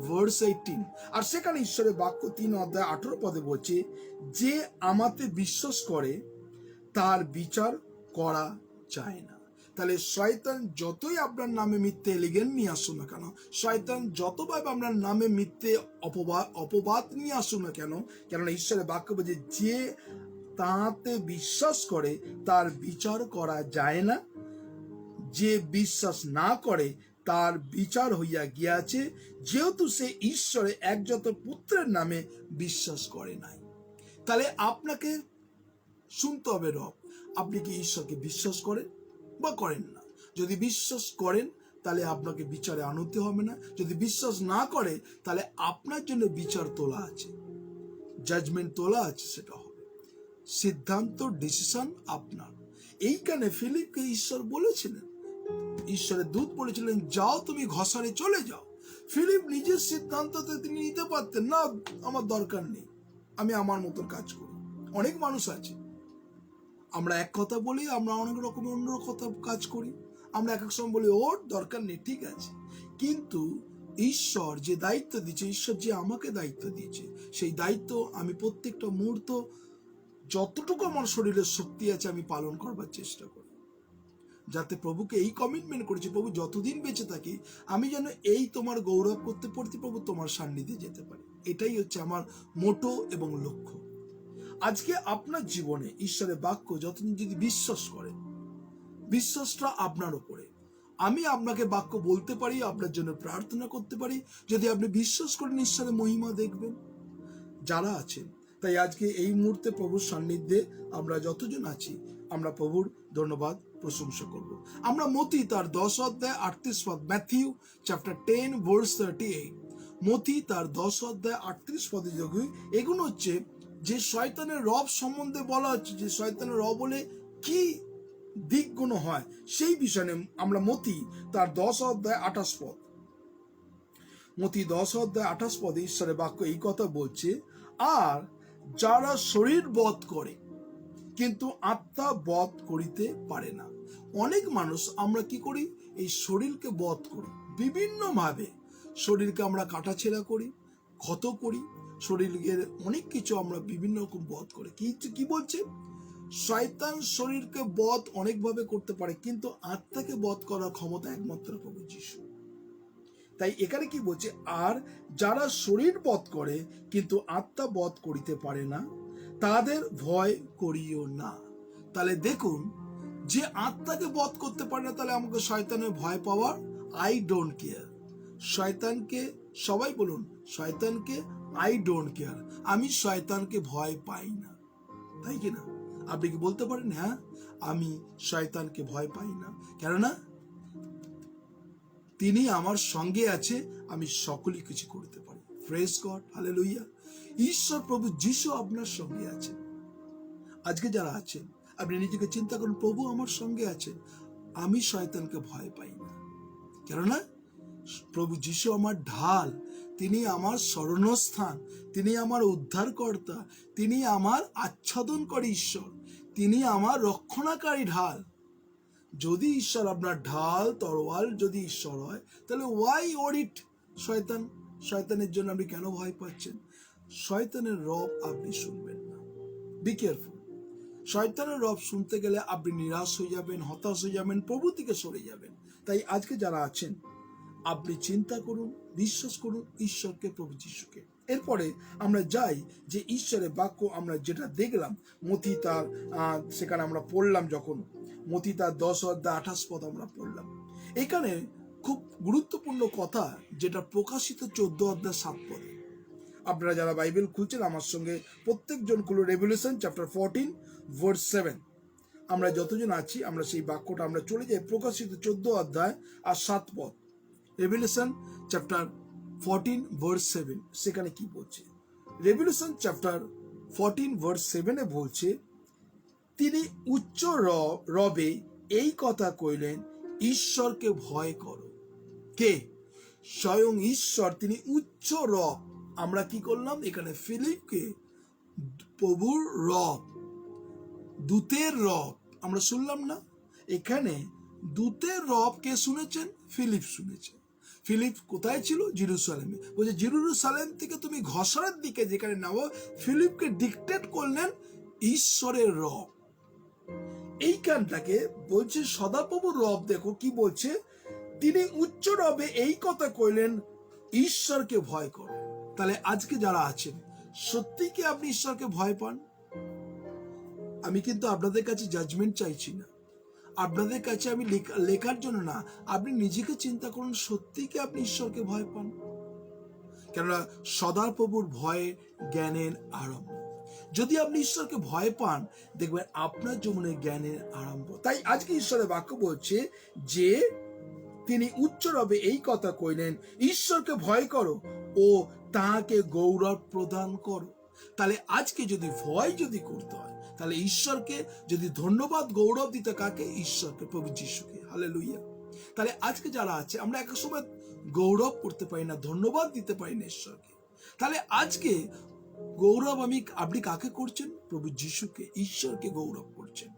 ভার্স 18। আর সেখানে ঈশ্বরের বাক্য 3:18 বলছে, যে আমাতে বিশ্বাস করে তার বিচার করা যায় না। তাহলে শয়তান যতই আপনার নামে মিথ্যে এলিগেন নিয়ে আসুন না কেন, শয়তান যতভাবে আপনার নামে মিথ্যে অপবাদ নিয়ে আসুন না কেন, কেননা ঈশ্বরের বাক্য বলছে যে তাতে বিশ্বাস করে তার বিচার করা যায় না। যে বিশ্বাস না করে তার বিচার হইয়া গিয়াছে, যেহেতু সে ঈশ্বরের একজত পুত্রের নামে বিশ্বাস করে নাই। তাহলে আপনাকে শুনতে হবে রব, আপনি কি ঈশ্বরকে বিশ্বাস করেন বা করেন না? যদি বিশ্বাস করেন তাহলে আপনাকে বিচারে আনতে হবে না। যদি বিশ্বাস না করে তাহলে আপনার জন্য বিচার তোলা আছে, জাজমেন্ট তোলা আছে, সেটা হবে। সিদ্ধান্ত ডিসিশন আপনার। এইখানে ফিলিপকে ঈশ্বর বলেছিলেন, ঈশ্বরের দূত বলেছিলেন যাও তুমি ঘষারে চলে যাও। ফিলিপ নিজের সিদ্ধান্ততে তিনি নিতে পারতেন না, আমার দরকার নেই, আমি আমার মতন কাজ করি। অনেক মানুষ আছে, আমরা এক কথা বলি, আমরা অনেক রকমের অন্য কথা কাজ করি। আমরা এক এক সময় বলি ওর দরকার নেই, ঠিক আছে, কিন্তু ঈশ্বর যে দায়িত্ব দিয়েছে, ঈশ্বর যে আমাকে দায়িত্ব দিয়েছে, সেই দায়িত্ব আমি প্রত্যেকটা মুহূর্ত যতটুকু আমার শরীরের শক্তি আছে আমি পালন করবার চেষ্টা করি। যাতে প্রভুকে এই কমিটমেন্ট করেছি, প্রভু যতদিন বেঁচে থাকি আমি যেন এই তোমার গৌরব করতে পারতে, প্রভু তোমার সান্নিধ্যে যেতে পারি। এটাই হচ্ছে আমার মোটো এবং লক্ষ্য। আজকে আপনার জীবনে ঈশ্বরের বাক্য যতদিন যদি বিশ্বাস করেন, বিশ্বাসটা আপনার উপরে। আমি আপনাকে বাক্য বলতে পারি, আপনার জন্য প্রার্থনা করতে পারি। যদি আপনি বিশ্বাস করেন ঈশ্বরের মহিমা দেখবেন যারা আছেন। তাই আজকে এই মুহূর্তে প্রভুর সান্নিধ্যে আমরা যতজন আছি, আমরা প্রভুর ধন্যবাদ প্রশংসা করব। আমরা মতি তার 10:38, ম্যাথিউ চ্যাপ্টার 10 ভার্স 38, মতি তার 10:38 যোগে এগুলো হচ্ছে যে শয়তানের রব সম্বন্ধে বলা হচ্ছে, যে শয়তানের রব বলে কি দিকগুলো হয় সেই বিষয়ে আমরা মতি তার 10:28, মতি 10:28 ঈশ্বরের বাক্য এই কথা বলছে, আর যারা শরীর বধ করে কিন্তু আত্মা বধ করিতে পারে না। অনেক মানুষ আমরা কি করি, এই শরীরকে বধ করি বিভিন্ন ভাবে। শরীরকে আমরা কাটাছেঁড়া করি, ক্ষত করি, শরীরের অনেক কিছু আমরা বিভিন্ন রকম বধ করি। কি বলছে, শয়তান শরীরকে বধ অনেকভাবে করতে পারে, কিন্তু আত্মাকে বধ করার ক্ষমতা একমাত্র প্রভু যিশু। তাই এখানে কি বলছে, আর যারা শরীর বধ করে কিন্তু আত্মা বধ করিতে পারে না, তাদের ভয় করিও না। তাহলে দেখুন, যে আত্মাকে বধ করতে পারে না, তাহলে আমাকে শয়তানের ভয় পাওয়ার আই ডোন্ট কেয়ার। শয়তানকে সবাই বলুন, শয়তানকে আই ডোন্ট কেয়ার, আমি শয়তানকে ভয় পাই না, তাই কি না? আপনি কি বলতে পারেন হ্যাঁ আমি শয়তানকে ভয় পাই না, কেননা তিনি আমার সঙ্গে আছে, আমি সকলই কিছু করতে পারি। Praise God, hallelujah. ঈশ্বর প্রভু যিশু আপনার সঙ্গে আছেন। আজকে যারা আছেন আপনি নিজেকে চিন্তা করুন, প্রভু আমার সঙ্গে আছেন, আমি শয়তানকে ভয় পাই না, কেননা প্রভু যিশু আমার ঢাল, তিনি আমার শরণস্থান, তিনি আমার উদ্ধারকর্তা, তিনি আমার আচ্ছাদনকারী ঈশ্বর, তিনি আমার রক্ষণাকারী ঢাল। যদি ঈশ্বর আপনার ঢাল তরোয়াল যদি ঈশ্বর হয়, তাহলে ওয়াই ওরিট শয়তানের জন্য আপনি কেন ভয় পাচ্ছেন? শয়তানের রব আপনি শুনবেন না, বি কেয়ারফুল। শয়তানের রব শুনতে গেলে আপনি নিরাশ হয়ে যাবেন, হতাশ হয়ে যাবেন, প্রভু থেকে সরে যাবেন। তাই আজকে যারা আছেন আপনি চিন্তা করুন, বিশ্বাস করুন ঈশ্বরকে, প্রভু যিশুকে। এরপরে আমরা যাই যে ঈশ্বরের বাক্য আমরা যেটা দেখলাম মথি তার সেখানে আমরা পড়লাম, যখন মথি তার 10:28 আমরা পড়লাম, এখানে খুব গুরুত্বপূর্ণ কথা যেটা প্রকাশিত 14:7। আপনারা যারা বাইবেল খুলছেন আমার সঙ্গে প্রত্যেকজন খুলো রেভেলেশন চ্যাপ্টার 14:7। আমরা যতজন আছি আমরা সেই বাক্যটা আমরা চলে যাই প্রকাশিত 14:7। রেভেলেশন চ্যাপ্টার 14:7 সেখানে কি বলছে? রেভেলেশন চ্যাপ্টার 14:7 বলছে, তিনি উচ্চ রবে এই কথা কইলেন, ঈশ্বরকে ভয় করো। কে? স্বয়ং ঈশ্বর, তিনি উচ্চ রব। আমরা কি করলাম এখানে? ফিলিপকে প্রভুর রব, দূতের রব আমরা শুনলাম না? এখানে দূতের রব কে শুনেছেন? ফিলিপ শুনেছেন। ফিলিপ কোথায় ছিল? জেরুসালেমে। বলছে জেরুসালেম থেকে তুমি ঘষারের দিকে যেখানে নাও, ফিলিপকে ডিক্টেট করলেন ঈশ্বরের রব। এইখানটাকে বলছে সদাপ্রভুর রব। দেখো কি বলছে, তিনি উচ্চ রবে এই কথা কইলেন, ঈশ্বরকে ভয় করো। তাহলে আজকে যারা আছেন সত্যি কি আপনি ঈশ্বরকে ভয় পান? আমি কিন্তু আপনাদের কাছে জাজমেন্ট চাইছি না, আপনাদের কাছে আমি লেখার জন্য না, আপনি নিজেকে চিন্তা করুন, সত্যি কি আপনি ঈশ্বরকে ভয় পান? কেননা সদাপ্রভুর ভয়ে জ্ঞানের আরম্ভ। যদি আপনি ঈশ্বরকে ভয় পান, দেখবেন আপনার জীবনে জ্ঞানের আরম্ভ। তাই আজকে ঈশ্বরের বাক্য বলছে যে তিনি উচ্চ রবে এই কথা কইলেন, ঈশ্বরকে ভয় করো ও তাহাকে গৌরব প্রদান করো। তাহলে আজকে যদি ভয় যদি করতে হয়, তাহলে ঈশ্বরকে যদি ধন্যবাদ গৌরব দিতে, কাকে? ঈশ্বরকে, প্রভু যিশুকে। হালেলুয়া। তাহলে আজকে যারা আছে আমরা এক সময় গৌরব করতে পারি না, ধন্যবাদ দিতে পারি না ঈশ্বরকে। তাহলে আজকে গৌরব আপনি কাকে করছেন? প্রভু যিশুকে, ঈশ্বরকে গৌরব করছেন।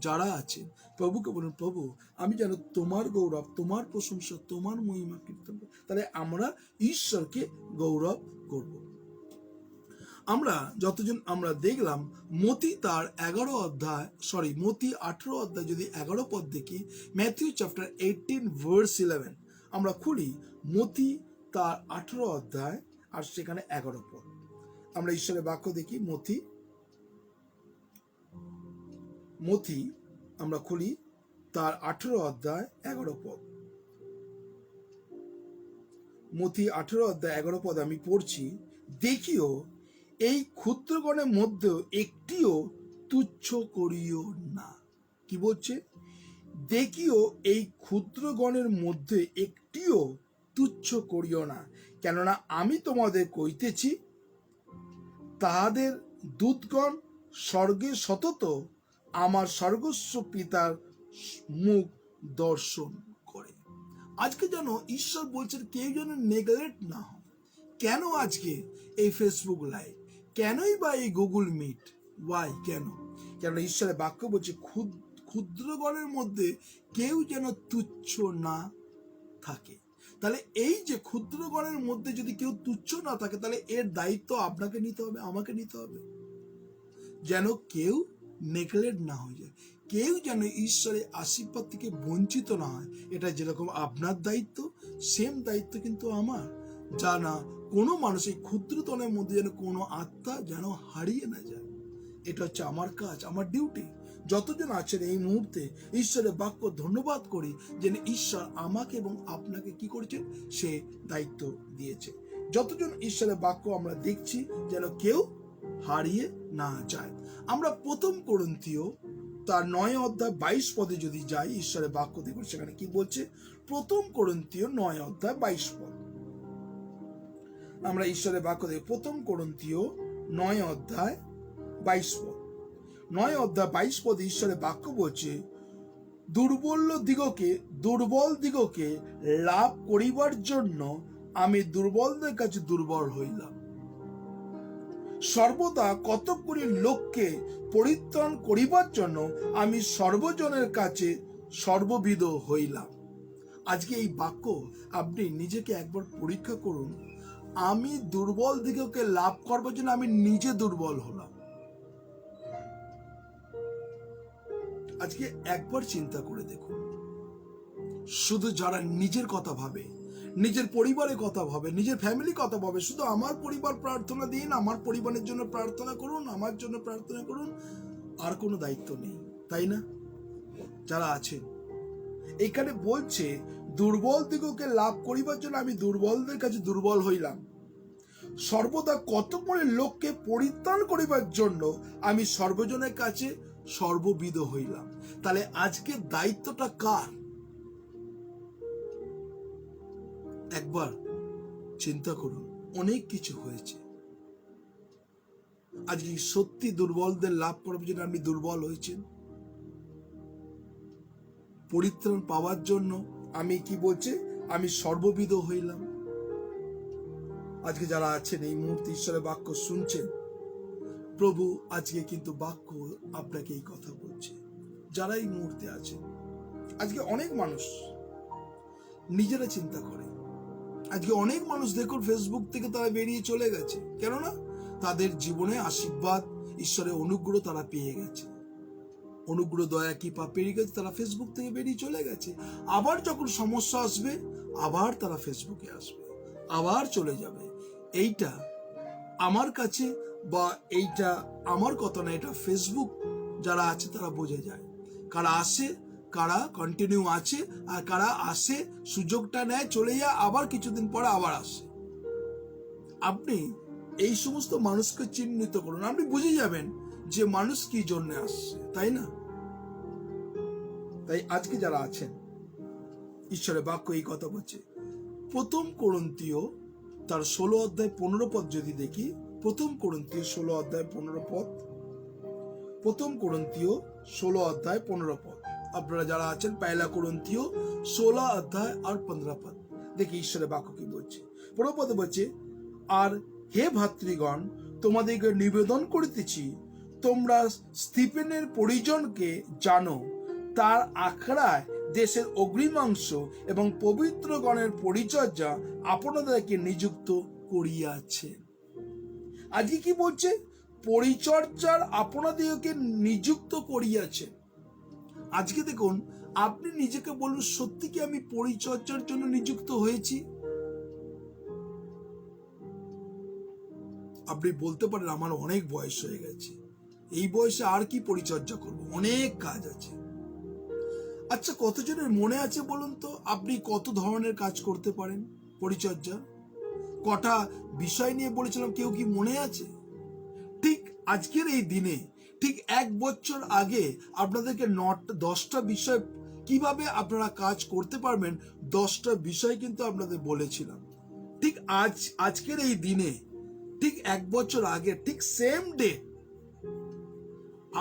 যারা আছেন প্রভুকে বলুন, প্রভু আমি যেন তোমার গৌরব, তোমার প্রশংসা, তোমার মহিমা কীর্তন করি। তাহলে আমরা ঈশ্বরকে গৌরব করব। আমরা যতজন আমরা দেখলাম মতি তার 18 যদি 11 পদ দেখি, ম্যাথিউ চ্যাপ্টার 18:11 আমরা খুলি, মতি তার 18 অধ্যায় আর সেখানে 11 পদ আমরা ঈশ্বরের বাক্য দেখি। মতি আমরা খুলি তার 18:11 পদ। মতি 18:11 আমি পড়ছি, দেখিও এই ক্ষুদ্রগণের মধ্যে একটিও তুচ্ছ করিও না। কি বলছে? দেখিও এই ক্ষুদ্রগণের মধ্যে একটিও তুচ্ছ করিও না, কেননা আমি তোমাদের কইতেছি তাহাদের দূতগণ স্বর্গে সতত আমার স্বর্গস্ব পিতার মুখ দর্শন করে। আজকে যেন ঈশ্বর বলছেন কেউ যেন নেগলেক্ট না হয়। কেন আজকে এই ফেসবুক লাইভ, কেনই বা এই গুগল মিট, ওয়াই? কেন? ঈশ্বরের বাক্য বলছে ক্ষুদ্রগণের মধ্যে কেউ যেন তুচ্ছ না থাকে। তাহলে এই যে ক্ষুদ্রগণের মধ্যে যদি কেউ তুচ্ছ না থাকে, তাহলে এর দায়িত্ব আপনাকে নিতে হবে, আমাকে নিতে হবে, যেন কেউ নেগলেক্ট না হয়ে যায়, কেউ যেন ঈশ্বরের আশীর্বাদ থেকে বঞ্চিত না হয়। এটা যেরকম আপনার দায়িত্ব, সেম দায়িত্ব কিন্তু আমার। যা না কোনো মানুষ এই ক্ষুদ্রতনের মধ্যে যেন কোনো আত্মা যেন হারিয়ে না যায়, এটা হচ্ছে আমার কাজ, আমার ডিউটি। যতজন আছেন এই মুহূর্তে ঈশ্বরের বাক্য ধন্যবাদ করি যে ঈশ্বর আমাকে এবং আপনাকে কি করেছেন, সে দায়িত্ব দিয়েছে। যতজন ঈশ্বরের বাক্য আমরা দেখছি যেন কেউ হারিয়ে না যায়। আমরা 1 কোরিন্থীয় তার 9 অধ্যায় 22 পদে যদি যাই, ঈশ্বরের বাক্য দেখুন সেখানে কি বলছে। 1 কোরিন্থীয় 9 অধ্যায় 22 পদ, আমরা ঈশ্বরের বাক্য দেখি। 1 কোরিন্থীয় 9 অধ্যায় 22 পদ, 9 অধ্যায় 22 পদে ঈশ্বরের বাক্য বলছে, দুর্বল দিগকে লাভ করিবার জন্য আমি দুর্বলদের কাছে দুর্বল হইলাম, সর্বদা কতকগুলি লোককে পরিত্রাণ করিবার জন্য আমি সর্বজনের কাছে সর্ববিধ হইলাম। আজকে এই বাক্য আপনি নিজেকে একবার পরীক্ষা করুন। আমি দুর্বল দিগকে লাভ করবার জন্য আমি নিজে দুর্বল হলাম। আজকে একবার চিন্তা করে দেখুন, শুধু যারা নিজের কথা ভাবে, নিজের পরিবারের কথা ভাবে, নিজের ফ্যামিলি কথা ভাবে, শুধু আমার পরিবার প্রার্থনা দিন, আমার পরিবারের জন্য প্রার্থনা করুন, আমার জন্য প্রার্থনা করুন, আর কোনো দায়িত্ব নেই, তাই না? যারা আছেন এখানে বলছে, দুর্বল দিগকে লাভ করিবার জন্য আমি দুর্বলদের কাছে দুর্বল হইলাম, সর্বদা কতগুলি লোককে পরিত্রাণ করিবার জন্য আমি সর্বজনের কাছে সর্ববিধ হইলাম। তাহলে আজকে দায়িত্বটা কার? একবার চিন্তা করুন। অনেক কিছু হয়েছে, আজকে সত্যি দুর্বলদের লাভ করার জন্য আপনি দুর্বল হয়েছেন, পরিত্রাণ পাওয়ার জন্য আমি কি বলছে, আমি সর্ববিধ হইলাম। আজকে যারা আছেন এই মুহূর্তে ঈশ্বরের বাক্য শুনছেন, প্রভু আজকে কিন্তু বাক্য আপনাকে এই কথা বলছে। যারা এই মুহূর্তে আছেন, আজকে অনেক মানুষ নিজেরা চিন্তা করে, আজকে অনেক মানুষ দেখুন ফেসবুক থেকে তারা বেরিয়ে চলে গেছে, কেননা তাদের জীবনে আশীর্বাদ, ঈশ্বরের অনুগ্রহ তারা পেয়ে গেছে, অনুগ্রহ দয়া কৃপা পেয়ে গেছে, তারা ফেসবুক থেকে বেরিয়ে চলে গেছে। আবার যখন সমস্যা আসবে আবার তারা ফেসবুকে আসবে, আবার চলে যাবে। এইটা আমার কাছে বা এইটা আমার কথা না, এটা ফেসবুক যারা আছে তারা বোঝে যায়, কারা আসে, কারা কন্টিনিউ আছে, আর কারা আসে সুযোগটা নেয়, চলে যায়, আবার কিছুদিন পরে আবার আসে। আপনি এই সমস্ত মানুষকে চিহ্নিত করুন, আপনি বুঝে যাবেন যে মানুষ কি জন্য আসছে, তাই না? তাই আজকে যারা আছেন ঈশ্বরের বাক্য এই কথা বলছে। 1 কোরিন্থীয় তার 16 অধ্যায় 15 পদ যদি দেখি, 1 কোরিন্থীয় 16 অধ্যায় 15 পদ, 1 কোরিন্থীয় 16 অধ্যায় 15 পদ, আপনারা যারা আছেন 1 কোরিন্থীয় 16 অধ্যায় আর 15 পদ দেখি ঈশ্বরের বাক্য কি বলছে। 15 পদে বলছে, আর হে ভাতৃগণ, তোমাদেরকে নিবেদন করিতেছি, তোমরা স্তিফেনের পরিজনকে জানো, তার আখড়ায় দেশের অগ্নিমাংস এবং পবিত্রগণের পরিচর্যা আপনাদেরকে নিযুক্ত করিয়াছেন। আজকে কি বলছে? পরিচর্যার আপনাদেরকে নিযুক্ত করিয়াছেন। আজকে দেখুন, আপনি নিজেকে বলুন, সত্যি কি আমি পরিচর্যার জন্য নিযুক্ত হয়েছি? আপনি বলতে পারেন আমার অনেক বয়স হয়ে গেছে, এই বয়সে আর কি পরিচর্যা করব, অনেক কাজ আছে। আচ্ছা, কতজনের মনে আছে বলুন তো, আপনি কত ধরনের কাজ করতে পারেন পরিচর্যা? কটা বিষয় নিয়ে বলেছিলাম, কেউ কি মনে আছে? ঠিক আজকের এই দিনে, ঠিক 1 বছর আগে আপনাদেরকে 10টা বিষয় কিভাবে আপনারা কাজ করতে পারবেন, 10টা বিষয় কিন্তু আপনাদের বলেছিলাম। ঠিক আজকের এই দিনে, ঠিক 1 বছর আগে, ঠিক সেম ডে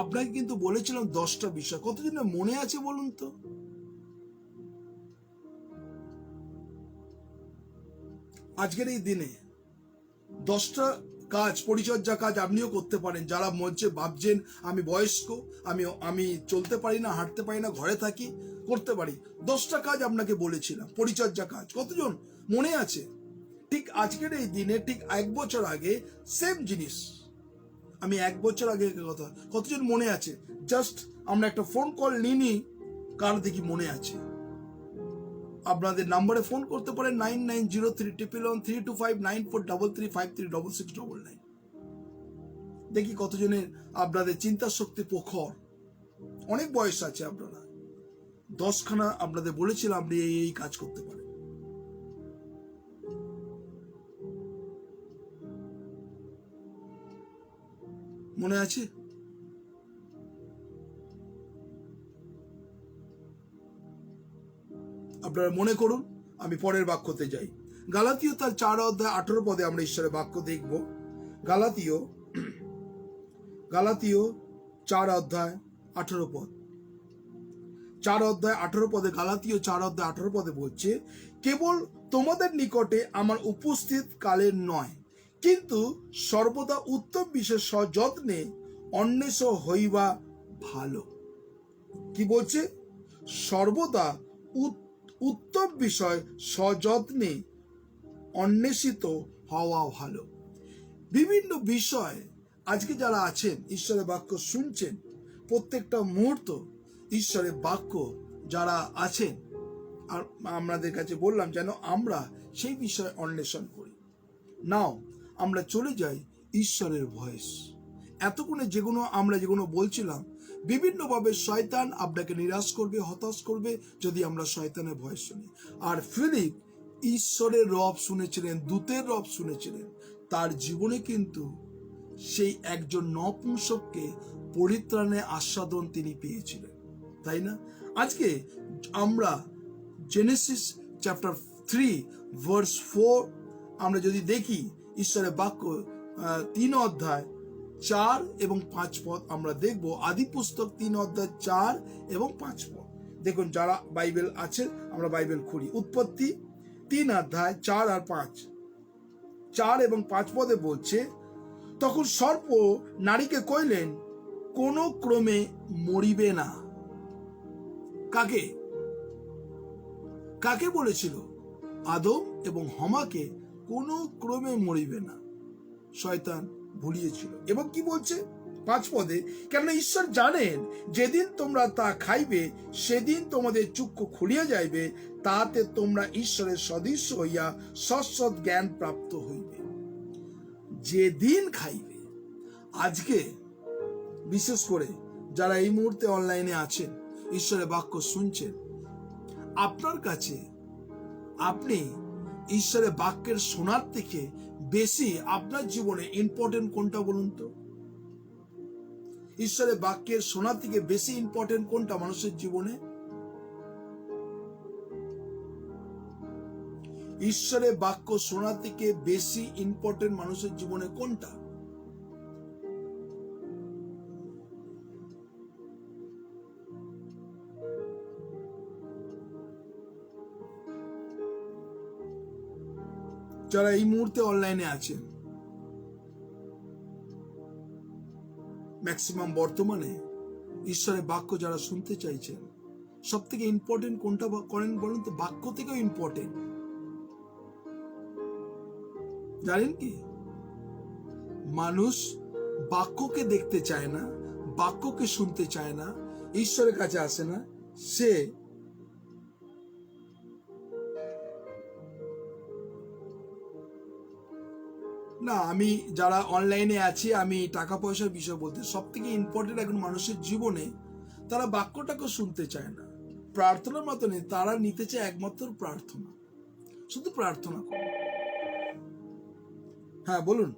আপনাকে কিন্তু বলেছিলাম 10টা বিষয়। কতজনের মনে আছে বলুন তো? আজকের এই দিনে 10টা কাজ, পরিচর্যা কাজ আপনিও করতে পারেন। যারা মঞ্চে ভাবছেন আমি বয়স্ক, আমি চলতে পারি না, হাঁটতে পারি না, ঘরে থাকি, করতে পারি, 10টা কাজ আপনাকে বলেছিলাম, পরিচর্যা কাজ। কতজন মনে আছে? ঠিক আজকের এই দিনে, ঠিক 1 বছর আগে সেম জিনিস আমি 1 বছর আগে কথা, কতজন মনে আছে? জাস্ট আমরা একটা ফোন কল নিই, কার দেখি মনে আছে। আপনাদের নাম্বারে ফোন করতে পারেন 990311325943353699। দেখি কতজনের আপনাদের চিন্তা শক্তি প্রখর, অনেক বয়স আছে আপনারা। 10খানা আপনাদের বলেছিলাম আপনি এই কাজ করতে পারেন। মনে আছে? আপনারা মনে করুন, আমি পরের বাক্যতে যাই। গালাতীয় তার 4:18 আমরা ঈশ্বরের বাক্য দেখব। গালাতীয় 4:18 গালাতীয় 4:18 বলছে, কেবল তোমাদের নিকটে আমার উপস্থিত কালের নয়, কিন্তু সর্বদা উত্তম বিষয় সযত্নে অন্বেষ হইবা ভালো। কি বলছে? সর্বদা উত্তম বিষয় সযত্নে অন্বেষিত হওয়া ভালো। বিভিন্ন বিষয় আজকে যারা আছেন ঈশ্বরের বাক্য শুনছেন, প্রত্যেকটা মুহূর্ত ঈশ্বরের বাক্য যারা আছেন, আর আমাদের কাছে বললাম যেন আমরা সেই বিষয় অন্বেষণ করি। নাও আমরা চলে যাই ঈশ্বরের ভয়েস। এতক্ষণে আমরা যেগুলো বলছিলাম, বিভিন্নভাবে শয়তান আপনাকে নিরাশ করবে, হতাশ করবে যদি আমরা শয়তানের ভয়েস শুনি। আর ফিলিপ ঈশ্বরের রব শুনেছিলেন, দূতের রব শুনেছিলেন। তার জীবনে কিন্তু সেই একজন নপুংসককে পরিত্রাণে আস্বাদন তিনি পেয়েছিলেন, তাই না? আজকে আমরা জেনেসিস চ্যাপ্টার 3:4 আমরা যদি দেখি, ঈশ্বরের বাক্য 3:4 এবং 5 আমরা দেখব। আদি পুস্তক 3:4 এবং 5। দেখুন, যারা বাইবেল আছে আমরা বাইবেল খুলি। উৎপত্তি 3:4 আর 5, 4 এবং 5 বলছে, তখন সর্প নারীকে কইলেন, কোনো ক্রমে মরিবে না। কাকে কাকে বলেছিল? আদম এবং হমাকে কোনো ক্রমে মরিবে না শয়তান ভুলিয়েছিল। এবং কি বলছে 5, কেননা ঈশ্বর জানেন যেদিন তোমরা তা খাইবে সেদিন তোমাদের চক্ষু খুলিয়া যাইবে, তাতে তোমরা ঈশ্বরের সদৃশ্য হইয়া সৎ জ্ঞান প্রাপ্ত হইবে। যেদিন খাইবে। আজকে বিশেষ করে যারা এই মুহূর্তে অনলাইনে আছেন, ঈশ্বরের বাক্য শুনছেন, আপনার কাছে আপনি ঈশ্বরের বাক্যের শোনার থেকে বেশি আপনার জীবনে ইম্পর্টেন্ট কোনটা বলুন তো? ঈশ্বরের বাক্যের শোনার থেকে বেশি ইম্পর্টেন্ট কোনটা মানুষের জীবনে? ঈশ্বরের বাক্য শোনার থেকে বেশি ইম্পর্টেন্ট মানুষের জীবনে কোনটা? যারা এই মুহূর্তে অনলাইনে আছেন, ম্যাক্সিমাম বর্তমানে ঈশ্বরের বাক্য যারা শুনতে চাইছেন, সব থেকে ইম্পর্টেন্ট কোনটা করেন বলুন তো? বাক্য থেকেও ইম্পর্টেন্ট জানেন কি? মানুষ বাক্যকে দেখতে চায় না, বাক্যকে শুনতে চায় না, ঈশ্বরের কাছে আসে না। সে না, আমি যারা অনলাইনে আছি, আমি টাকা পয়সার বিষয় বলতে, সব থেকে ইম্পর্টেন্ট এখন মানুষের জীবনে তারা বাক্যটাকে শুনতে চায় না। প্রার্থনার মতো নেই, তারা নিতে চায় একমাত্র প্রার্থনা, শুধু প্রার্থনা করে। হ্যাঁ বলুন।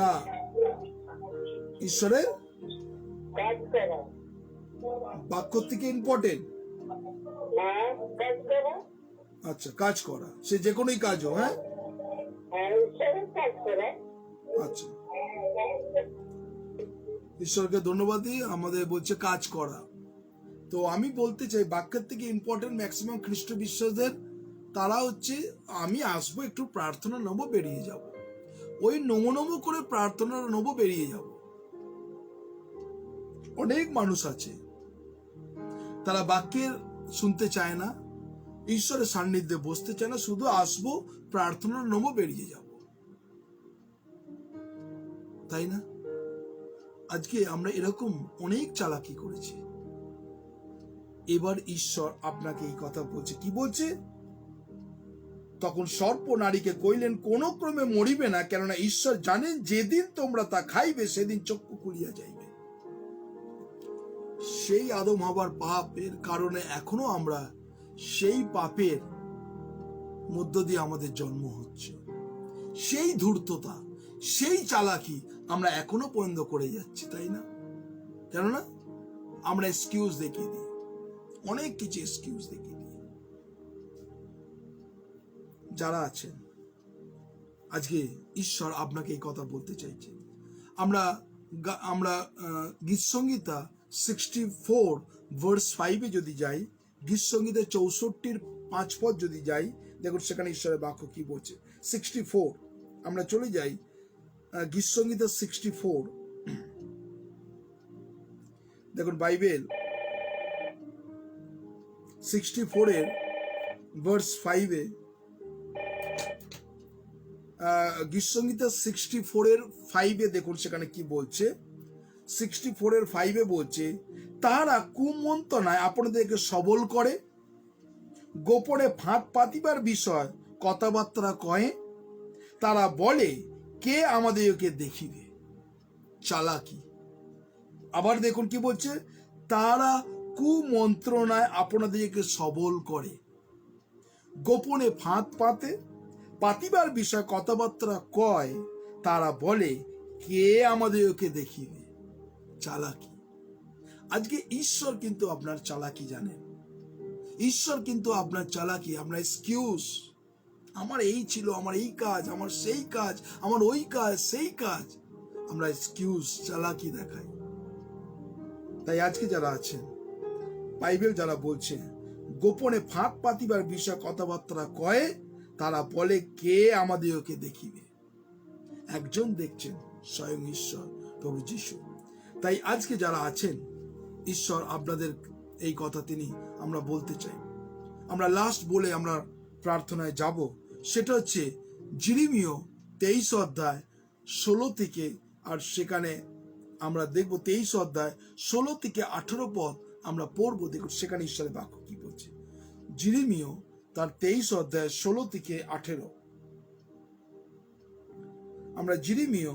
না, ঈশ্বরের বাক্য থেকে ইম্পর্টেন্ট। আচ্ছা, কাজ করা, সে যে কোনোই কাজ হোক। হ্যাঁ, আচ্ছা, ঈশ্বরকে ধন্যবাদ দিই, আমাদের বলছে কাজ করা। তো আমি বলতে চাই বাক্যের থেকে ইম্পর্টেন্ট ম্যাক্সিমাম খ্রিস্ট বিশ্বাসদের, তারা হচ্ছে আমি আসবো, একটু প্রার্থনা নেবো, বেরিয়ে যাব। ওই নমো করে প্রার্থনা নেবো, বেরিয়ে যাব। অনেক মানুষ আছে তারা বাক্যের শুনতে চায় না, ঈশ্বরের সান্নিধ্যে বসতে চায় না, শুধু আসবো, প্রার্থনা নেবো, বেরিয়ে যাব, তাই না? আজকে আমরা এরকম অনেক চালাকি করেছি। এবার ঈশ্বর আপনাকে এই কথা বলছে। কি বলছে? তখন সর্প নারীকে কইলেন, কোন ক্রমে মরিবে না, কেননা ঈশ্বর জানেন যেদিন তোমরা তা খাইবে সেদিন চক্ষু খুলিয়া যাইবে। সেই আদম হবার পাপের কারণে এখনো আমরা সেই পাপের মধ্য দিয়ে আমাদের জন্ম হচ্ছে। সেই ধূর্ততা, সেই চালাকি আমরা এখনো পর্যন্ত করে যাচ্ছি, তাই না? কেননা আমরা এক্সকিউজ দেখিয়ে দিই, অনেক কিছু এক্সকিউজ দেখিয়ে দিই। যারা আছেন আজকে ঈশ্বর আপনাকে এই কথা বলতে চাইছে। আমরা আমরা গীতসংহিতা 64 ভার্স 5 যদি যাই, গীতসংহিতা 64-5 পদ যদি যাই, দেখুন সেখানে ঈশ্বরের বাক্য কি বলছে। 64 আমরা চলে যাই, গীতসংহিতা 64, দেখুন বাইবেল 64 ভার্স 5, গীতসংহিতা 64:5 দেখুন সেখানে কি বলছে। 64:5 বলছে, তারা কুমন্ত্রণায় আপনাদেরকে সবল করে, গোপনে ফাঁদ পাতিবার বিষয় কথাবার্তা কয়ে, তারা বলে কে আমাদেরকে দেখিবে। চালাকি। আবার দেখুন কি বলছে, তারা কুমন্ত্রণায় আপনাদেরকে সবল করে, গোপনে ফাঁদ পাতিবার বিষয় কথাবার্তা কয়, তারা বলে কে আমাদেরকে দেখিবে। চালাকি। আজকে ঈশ্বর কিন্তু আপনার চালাকি জানেন। ঈশ্বর কিন্তু আপনার চালাকি, আমরা এক্সকিউজ, আমার এই ছিল, আমার এই কাজ, আমার সেই কাজ, আমার ওই কাজ, সেই কাজ, আমরা এক্সকিউজ, চালাকি দেখাই। তাই আজকে যারা আছেন, বাইবেল যারা বলছে গোপনে ফাঁদ পাতিবার বিষয় কথাবার্তা কয়ে, তারা বলে কে আমাদেরকে দেখিবে। একজন দেখছেন, স্বয়ং ঈশ্বর প্রভু যিশু। তাই আজকে যারা আছেন, ঈশ্বর আপনাদের এই কথা আমরা বলতে চাই। আমরা লাস্ট বলে আমরা প্রার্থনায় যাব, সেটা হচ্ছে জিরিমিয় 23:16 থেকে, আর সেখানে আমরা দেখব 23:16-18 পদ আমরা পড়বো। দেখুন সেখানে ঈশ্বরের বাক্য কি বলছে। জিরিমিয় তার 23:16-18, আমরা জিরিমিয়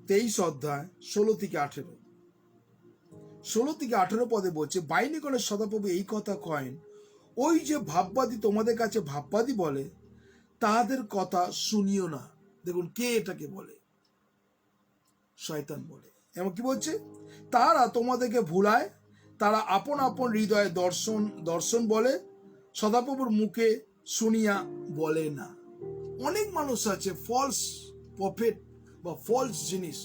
23:16-18, 16-18 পদে বলছে, বাইনিগণের সদাপ্রভু এই কথা কয়েন, ওই যে ভাববাদী তোমাদের কাছে ভাববাদী বলে, তাহাদের কথা শুনিও না। দেখুন কে এটাকে বলে? শয়তান বলে। এমন কি বলছে, তারা তোমাদেরকে ভুলায়, তারা আপন আপন হৃদয়ে দর্শন বলে, সদাপ্রভুর মুখে শুনিয়া বলে না। অনেক মানুষ আছে ফলস প্রফেট বা ফলস জিনিস,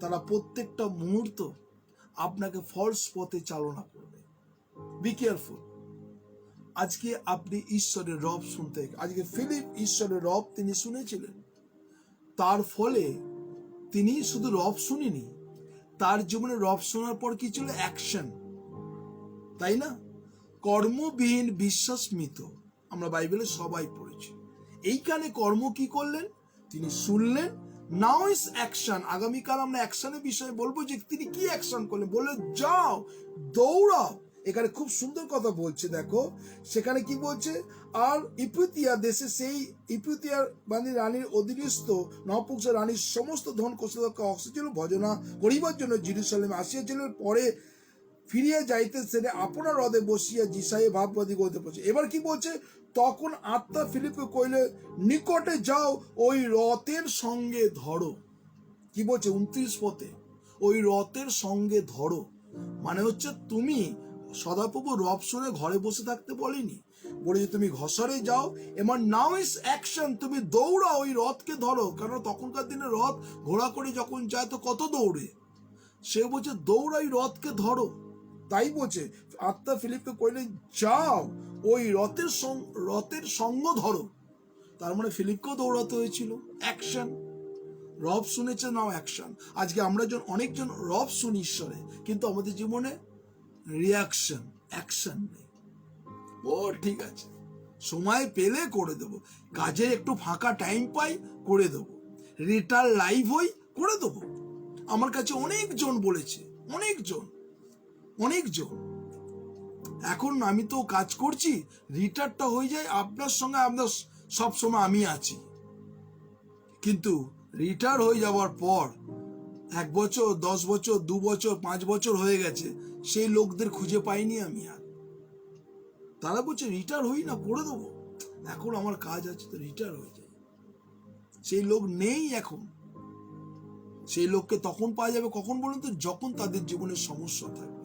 তারা প্রত্যেকটা মুহূর্ত আপনাকে ফলস পথে চালনা করবে। Be careful. আজকে আপনি ঈশ্বরের রব শুনতে, আজকে ফিলিপ ঈশ্বরের রব তিনি শুনেছিলেন, তার ফলে তিনি শুধু রব শুনিনি, তার জীবনে রব শোনার পর কি ছিল? অ্যাকশন, তাই না? কর্মবিহীন বিশ্বাস মৃত, আমরা বাইবেলে সবাই পড়েছি। এইখানে কর্ম কি করলেন? তিনি শুনলেন, নাও ইজ অ্যাকশন। আগামীকাল আমরা অ্যাকশনের বিষয়ে বলবো যে তিনি কি অ্যাকশন করলেন। বললেন যাও, দৌড়াও। এখানে খুব সুন্দর কথা বলছে, দেখো সেখানে কি বলছে, আর ইথিওপিয়া দেশে সেই ইথিওপিয়ার রানীর অধীনস্থ নপুংস রানীর সমস্ত ধন কৌশলকে অক্সিজেন ভজনা করিবার জন্য জেরুজালেমে আসিয়াছিলেন। পরে ফিরিয়া যাইতে সেরে আপনার হ্রদে বসিয়া জিসায়ে ভাববাদী করতে পড়ছে। এবার কি বলছে, তখন আত্মা ফিলিপকে কইলে, নিকটে যাও, ওই রথের সঙ্গে ধরো। কি বলছে 29 পদে, ওই রথের সঙ্গে ধরো। মানে হচ্ছে তুমি সদাপ্রভু রব শুনে ঘরে বসে থাকতে বলেনি, বলেছে তুমি ঘষরে যাও। এবার নাও ইজ অ্যাকশন, তুমি দৌড়াও, ওই রথকে ধরো। কারণ তখনকার দিনে রথ ঘোড়া করে যখন যায় তো কত দৌড়ে, সে বলছে দৌড়াই রথকে ধরো। তাই বলছে আত্মা ফিলিপকে কইলে, যাও, ওই রথের সঙ্গ ধরো। তার মানে ফিলিপকেও দৌড়াতে হয়েছিল। অ্যাকশন, রব শুনেছে, নাও অ্যাকশন। আজকে আমরা অনেকজন রব শুনি ঈশ্বরে, কিন্তু আমাদের জীবনে রিয়াকশন, অ্যাকশন নেই। ও ঠিক আছে, সময় পেলে করে দেবো, কাজে একটু ফাঁকা টাইম পাই করে দেবো, রিটার লাইভ হই করে দেবো। আমার কাছে অনেকজন বলেছে, অনেকজন। এখন আমি তো কাজ করছি, রিটায়ারটা হয়ে যায়, আপনার সঙ্গে আপনার সব সময় আমি আছি। কিন্তু রিটায়ার হয়ে যাওয়ার পর 1 বছর, 10 বছর, 2 বছর, 5 বছর হয়ে গেছে, সেই লোকদের খুঁজে পাইনি আমি আর। তারা বলছে রিটায়ার হই না, করে দেবো, এখন আমার কাজ আছে তো রিটায়ার হয়ে যায়। সেই লোক নেই এখন। সেই লোককে তখন পাওয়া যাবে কখন বলুন তো, যখন তাদের জীবনে সমস্যা থাকবে,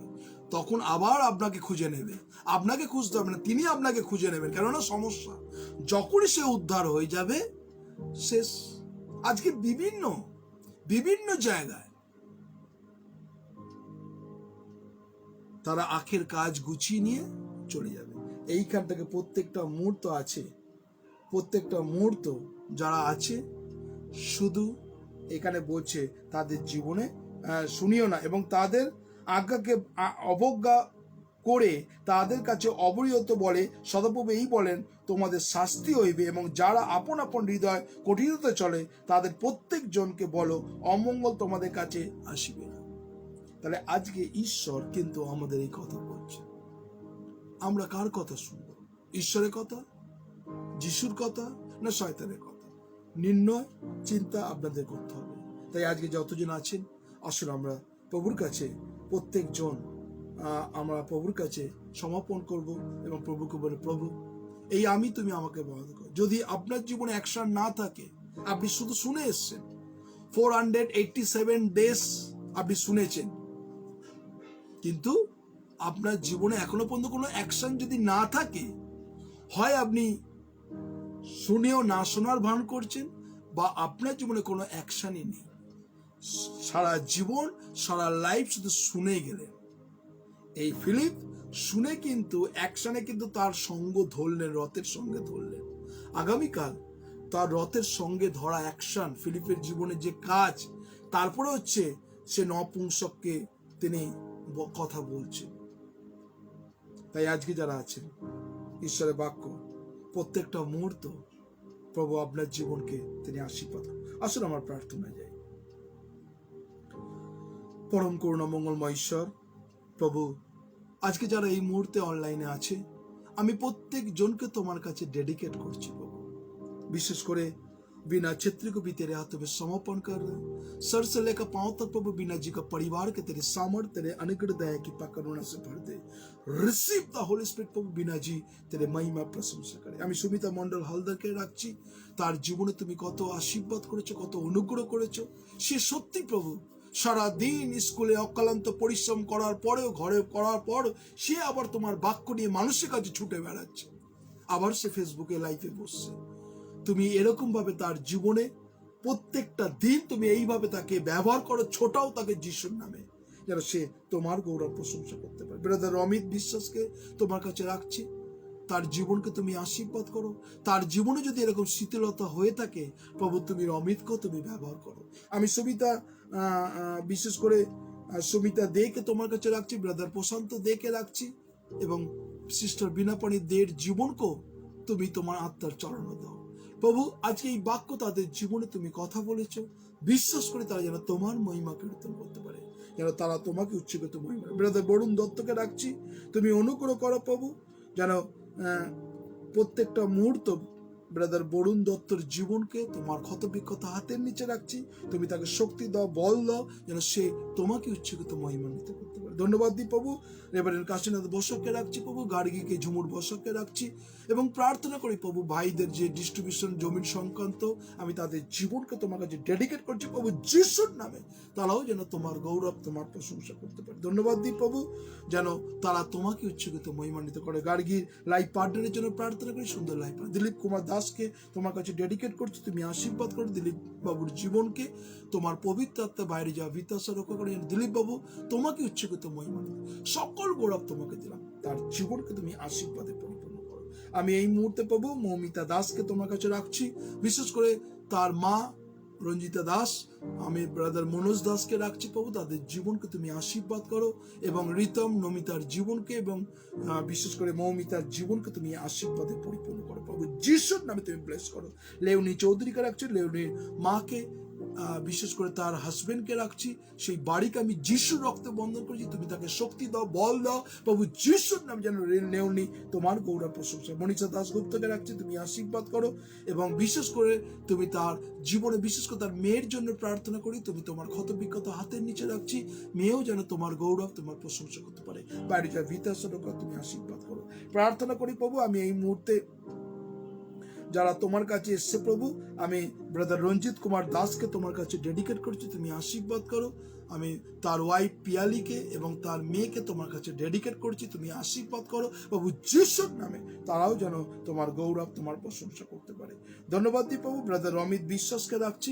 তখন আবার আপনাকে খুঁজে নেবে। আপনাকে খুঁজতে হবে না, তিনি আপনাকে খুঁজে নেবেন, কেননা সমস্যা যখনই সে উদ্ধার হয়ে যাবে শেষ। আজকে বিভিন্ন বিভিন্ন জায়গায় তারা আখের কাজ গুছিয়ে নিয়ে চলে যাবে। এইখান থেকে প্রত্যেকটা মুহূর্ত আছে, প্রত্যেকটা মুহূর্ত যারা আছে শুধু এখানে বলছে তাদের জীবনে শুনিও না, এবং তাদের আজ্ঞাকে অবজ্ঞা করে তাদের কাছে অবরিহত বলে, সদাপ্রভু এই বলেন তোমাদের শাস্তি হইবে, এবং যারা আপন আপন হৃদয় কঠিনতা চলে তাদের প্রত্যেক জনকে বলো অমঙ্গল তোমাদের কাছে আসিবে না। তাহলে আজকে ঈশ্বর কিন্তু আমাদের এই কথা বলছে। আমরা কার কথা শুনবো? ঈশ্বরের কথা, যিশুর কথা, না শয়তানের কথা? নির্ণয় চিন্তা আপনাদের করতে হবে। তাই আজকে যতজন আছেন আসুন আমরা প্রভুর কাছে প্রত্যেকজন আমরা প্রভুর কাছে সমাপন করব এবং প্রভুকে বলে, প্রভু এই আমি, তুমি আমাকে বন্ধ করো। যদি আপনার জীবনে অ্যাকশন না থাকে, আপনি শুধু শুনে এসছেন, 487 ডেজ আপনি শুনেছেন, কিন্তু আপনার জীবনে এখনো পর্যন্ত কোনো অ্যাকশন যদি না থাকে, হয় আপনি শুনেও না শোনার ভান করছেন, বা আপনার জীবনে কোনো অ্যাকশনই নেই, সারা জীবন সারা লাইফ শুধু শুনে গেলেন। এই ফিলিপ শুনে কিন্তু অ্যাকশনে কিন্তু তার সঙ্গ ধরলেন, রথের সঙ্গে ধরলেন। আগামীকাল তার রথের সঙ্গে ধরা অ্যাকশন, ফিলিপের জীবনে যে কাজ, তারপরে হচ্ছে সে নপুংসককে তিনি কথা বলছেন। তাই আজকে যারা আছেন, ঈশ্বরের বাক্য প্রত্যেকটা মুহূর্ত প্রভু আপনার জীবনকে তিনি আশীর্বাদ করুন। আসলে আমার প্রার্থনা যাই, পরম করুণা মঙ্গলময় ঈশ্বর প্রভু, আজকে যারা এই মুহূর্তে অনলাইনে আছে, আমি প্রত্যেক জনকে তোমার কাছে ডেডিকেট করছি প্রভু। विशेष করে बीना छेत्री को भी तेरे हाथों में समर्पण कर रहे हैं, सर से लेकर पांव तक प्रभु बीना जी का परिवार के तेरे सामर्थ्य, तेरे अनुग्रह दया की करुणा से भर दे। रिसीव द होली स्पिरिट प्रभु, बीना जी तेरे महिमा प्रशंसा करे। আমি সুমিতা মণ্ডল হালদারকে রাখছি, তার জীবনে তুমি কত আশীর্বাদ করেছো, কত অনুগ্রহ করেছো। সে সত্যি প্রভু সারা দিন স্কুলে অক্লান্ত পরিশ্রম করার পরেও, ঘরে করার পর সে আবার তোমার বাক্য নিয়ে মানুষের কাছে ছুটে বেড়াচ্ছে, আবার সে ফেসবুকে লাইভে বসছে। তুমি এরকম ভাবে তার জীবনে প্রত্যেকটা দিন তুমি এইভাবে তাকে ব্যবহার করো, ছোটাও তাকে যিশুর নামে, যেন সে তোমার গৌরব প্রশংসা করতে পারে। ব্রাদার অমিত বিশ্বাসকে তোমার কাছে রাখছি, তার জীবনকে তুমি আশীর্বাদ করো। তার জীবনে যদি এরকম শিথিলতা হয়ে থাকে প্রভু, তুমি অমিতকেও তুমি ব্যবহার করো। আমি সুমিতা বিশেষ করে সুমিতা দেকে তোমার কাছে রাখছি, ব্রাদার প্রশান্ত দেকে রাখছি, এবং সিস্টার বিনাপানি দের জীবনকেও তুমি তোমার আত্মার চরণে দাও প্রভু। আজকে এই বাক্য তাদের জীবনে তুমি কথা বলেছো, বিশ্বাস করে তারা যেন তোমার মহিমা কীর্তন করতে পারে, যেন তারা তোমাকে উচ্চীকৃত মহিমা। ব্রাদার বরুণ দত্তকে রাখছি, তুমি অনুগ্রহ করো প্রভু, যেন প্রত্যেকটা মুহূর্ত ব্রাদার বরুণ দত্তর জীবনকে তোমার ক্ষতবিক্ষত হাতের নিচে রাখছি। তুমি তাকে শক্তি দাও, বল দাও, যেন সে তোমাকে উচ্চীকৃত মহিমান্বিত করতে পারে। ধন্যবাদ দিই প্রভু। রেভারেন্ড কাশীনাথ বসাককে রাখছি প্রভু, গার্গীকে ঝুমুর বসাককে রাখছি, এবং প্রার্থনা করি প্রভু ভাইদের যে ডিস্ট্রিবিউশন জমিন সংক্রান্ত, আমি তাদের জীবনকে তোমার কাছে ডেডিকেট করছি প্রভু যিশুর নামে, তারাও যেন তোমার গৌরব, তোমার প্রশংসা করতে পারে। ধন্যবাদ দিই প্রভু, যেন তারা তোমাকে উচ্চীকৃত মহিমান্বিত করে। গার্গীর লাইফ পার্টনারের জন্য প্রার্থনা করি, সুন্দর লাইফ। দিলীপ কুমার দাসকে তোমার কাছে ডেডিকেট করছি, তুমি আশীর্বাদ করো দিলীপ বাবুর জীবনকে, তোমার পবিত্র আত্মা বাইরে যাওয়া বিত্তাশা রক্ষা করে। দিলীপ বাবু তোমাকে উচ্চীকৃত মহিমান্বিত, সকল গৌরব তোমাকে দিলাম, তার জীবনকে তুমি আশীর্বাদে পরিপূর্ণ করো। আমি এই মুহূর্তে প্রভু মৌমিতা দাসকে তোমার কাছে রাখছি, বিশেষ করে তার মা রঞ্জিতা দাস, আমি ব্রাদার মনোজ দাসকে রাখছি প্রভু, তাদের জীবনকে তুমি আশীর্বাদ করো, এবং রিতম নমিতার জীবনকে, এবং বিশেষ করে মৌমিতার জীবনকে তুমি আশীর্বাদে পরিপূর্ণ করো প্রভু যিশুর নামে তুমি ব্লেস করো। লেউনি চৌধুরীকে রাখছি, লেউনির মাকে, বিশেষ করে তার হাজবেন্ডকে রাখছি, সেই বাড়িকে আমি যিশুর রক্তে বন্ধন করেছি, তুমি তাকে শক্তি দাও, বল দাও প্রভু যিশুর নাম, যেন নেওনি তোমার গৌরব প্রশংসা। মনীষা দাসগুপ্তকে রাখছি, তুমি আশীর্বাদ করো, এবং বিশেষ করে তুমি তার জীবনে, বিশেষ করে তার মেয়ের জন্য প্রার্থনা করি, তুমি তোমার ক্ষতবিক্ষত হাতের নিচে রাখছি, মেয়েও যেন তোমার গৌরব, তোমার প্রশংসা করতে পারে। বাইরে যা ভিতাসরকা তুমি আশীর্বাদ করো। প্রার্থনা করি প্রভু, আমি এই মুহূর্তে যারা তোমার কাছে এসছে প্রভু, আমি ব্রাদার রঞ্জিত কুমার দাসকে তোমার কাছে ডেডিকেট করছি, তুমি আশীর্বাদ করো। আমি তার ওয়াইফ পিয়ালিকে এবং তার মেয়েকে তোমার কাছে ডেডিকেট করছি, তুমি আশীর্বাদ করো প্রভু যিশুর নামে। তারাও যেন তোমার গৌরব, তোমার প্রশংসা করতে পারে। ধন্যবাদ দিই প্রভু, ব্রাদার অমিত বিশ্বাসকে রাখছি,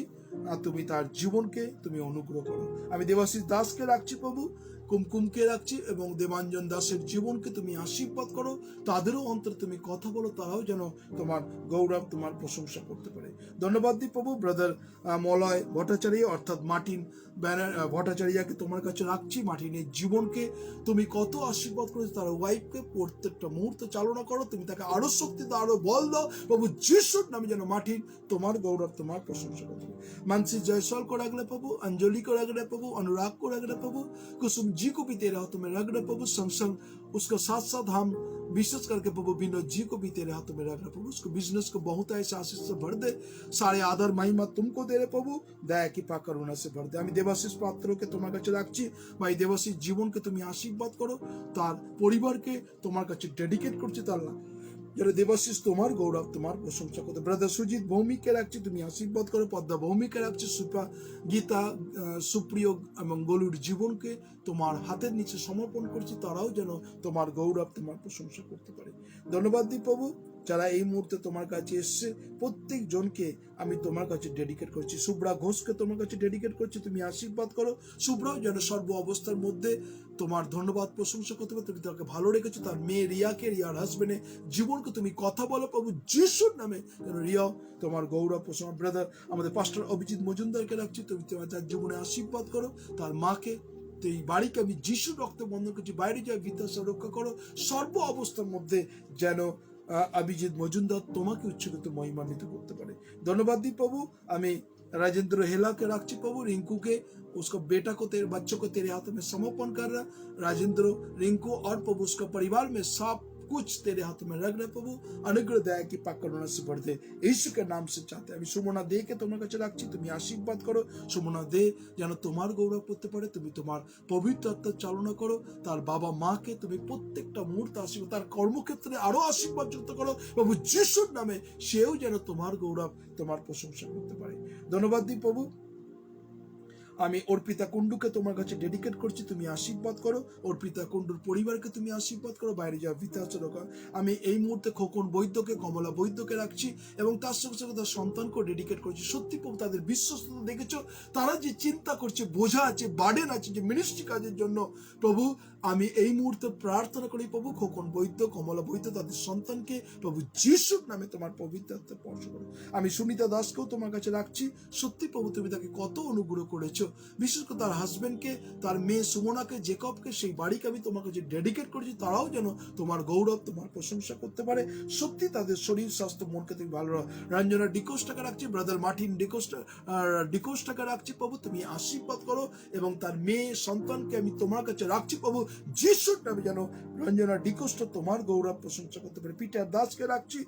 আর তুমি তার জীবনকে তুমি অনুগ্রহ করো। আমি দেবাশিস দাসকে রাখছি প্রভু, কুমকুমকে রাখছি, এবং দেবাঞ্জন দাসের জীবনকে তুমি আশীর্বাদ করো। তাদেরও অন্তরে তুমি কথা বলো, তারাও যেন তোমার গৌরব, তোমার প্রশংসা করতে পারে। ধন্যবাদ দিই প্রভু, ব্রাদার মলয় ভট্টাচার্য অর্থাৎ মার্টিন ভট্টাচার্যকে তোমার কাছে রাখছি। মার্টিনের জীবনকে তুমি কত আশীর্বাদ করেছো, তার ওয়াইফকে প্রত্যেকটা মুহূর্তে চালনা করো, তুমি তাকে আরো শক্তি দাও, আরো বল দাও প্রভু যিশুর নামে, যেন মার্টিন তোমার गौरव तुम्हार प्रशंसा करते हैं। मानसी जयसवाल को रख ले प्रभु, अंजलि को रख ले प्रभु, अनुराग को रख ले प्रभु, कुसुम जी को भी तेरे हाथों में रख ले प्रभु, संग संग उसके साथ साथ हम विशेष करके प्रभु विनोद जी को भी तेरे हाथों में रख ले प्रभु, उसको बिजनेस को बहुत ऐसे आशीष से भर दे, सारे आदर महिमा तुमको दे रहे प्रभु, दया कृपा करुणा से भर दे। আমি দেবাশিস পাত্রকে তোমার কাছে রাখছি, ভাই দেবাশিস জীবনকে তুমি আশীর্বাদ করো, তার পরিবারকে তোমার কাছে ডেডিকেট করছি, তার যারা দেবাশিস তোমার গৌরব, তোমার প্রশংসা করতে। ব্রাদার সুজিত ভৌমিককে রাখছি, তুমি আশীর্বাদ করো। পদ্মা ভৌমিককে রাখছি, সুপা গীতা সুপ্রিয় এবং গলুর জীবনকে তোমার হাতের নিচে সমর্পণ করছি, তারাও যেন তোমার গৌরব, তোমার প্রশংসা করতে পারে। ধন্যবাদ দিই প্রভু, যারা এই মুহূর্তে তোমার কাছে এসছে প্রত্যেক জনকে আমি তোমার কাছে ডেডিকেট করছি। শুভ্রা ঘোষকে তোমার কাছে ডেডিকেট করছি, তুমি আশীর্বাদ করো। শুভ্রাও যেন সর্ব অবস্থার মধ্যে তোমার ধন্যবাদ প্রশংসা করতে পারে, তুমি তাকে ভালো রেখেছো। তার মেয়ে রিয়াকে, রিয়ার হাজবেন্ডে জীবনকে তুমি কথা বলো প্রভু যিশুর নামে, যেন রিয়া তোমার গৌরব প্রশংসা। ব্রাদার আমাদের পাস্টর অভিজিৎ মজুমদারকে রাখছি, তুমি তার জীবনে আশীর্বাদ করো। তার মাকে, তো এই বাড়িকে আমি যিশুর রক্তে বন্ধন করছি, বাইরে যা বিদ্যাসা রক্ষা করো। সর্ব অবস্থার মধ্যে যেন অভিজিৎ মজুমদার তোমাকে উচ্চকিত মহিমান্বিত করতে পারে। ধন্যবাদ दी प्रभु, আমি राजेंद्र हेला के राखची प्रभु, रिंकू के उसका बेटा को तेरे बच्चों को तेरे हाथों में समर्पण कर रहा। राजेंद्र, रिंकू और प्रभु उसका परिवार में सब कुछ तेरे हाथों में रख रहे प्रभु, अनुग्रह दया की पाक करुणा से भर दे, यीशु के नाम से चाहते हैं। আমি সুমনা দে কে তোমার কাছে রাখছি, তুমি আশীর্বাদ করো। সুমনা দে যেন তোমার গৌরব করতে পারে, তুমি তোমার পবিত্র আত্মার চালনা করো। তার বাবা মাকে তুমি প্রত্যেকটা মুহূর্তে আশীর্বাদ, তার কর্মক্ষেত্রে আরো আশীর্বাদ যুক্ত করো প্রভু যিশুর নামে, সেও যেন তোমার গৌরব, তোমার প্রশংসা করতে পারে। ধন্যবাদ দিই প্রভু, আমি অর্পিতা কুন্ডুকে তোমার কাছে ডেডিকেট করছি, তুমি আশীর্বাদ করো। অর্পিতা কুন্ডুর পরিবারকে তুমি আশীর্বাদ করো, বাইরে যাওয়া বিতাচর। আমি এই মুহূর্তে খোকন বৈদ্যকে, কমলা বৈদ্যকে রাখছি, এবং তার সঙ্গে সঙ্গে তার সন্তানকেও ডেডিকেট করছি। সত্যি প্রভু তাদের বিশ্বস্ততা দেখেছো, তারা যে চিন্তা করছে, বোঝা আছে, বার্ডেন আছে যে মিনিস্ট্রি কাজের জন্য প্রভু, আমি এই মুহূর্তে প্রার্থনা করি প্রভু, খোকন বৈদ্য, কমলা বৈদ্য তাদের সন্তানকে প্রভু যিশুর নামে তোমার পবিত্র আত্মা স্পর্শ করো। আমি সুনিতা দাসকেও তোমার কাছে রাখছি, সত্যি প্রভু তুমি তাকে কত অনুগ্রহ করেছো, বিশেষ করে তার হাজবেন্ডকে, তার মেয়ে সুমনাকে, জেকবকে, সেই বাড়িকে আমি তোমার কাছে ডেডিকেট করেছি, তারাও যেন তোমার গৌরব, তোমার প্রশংসা করতে পারে। সত্যি তাদের শরীর স্বাস্থ্য মনকে তুমি ভালো রাখো। রঞ্জনা ডিকোস্টাকে রাখছি, ব্রাদার মার্টিন ডিকোস্টাকে রাখছি প্রভু, তুমি আশীর্বাদ করো, এবং তার মেয়ে সন্তানকে আমি তোমার কাছে রাখছি প্রভু যিশুর নামে, যেন রঞ্জনা ডিকোস্টা তোমার গৌরব প্রশংসা করতে পারে। পিটার দাসকে রাখছি,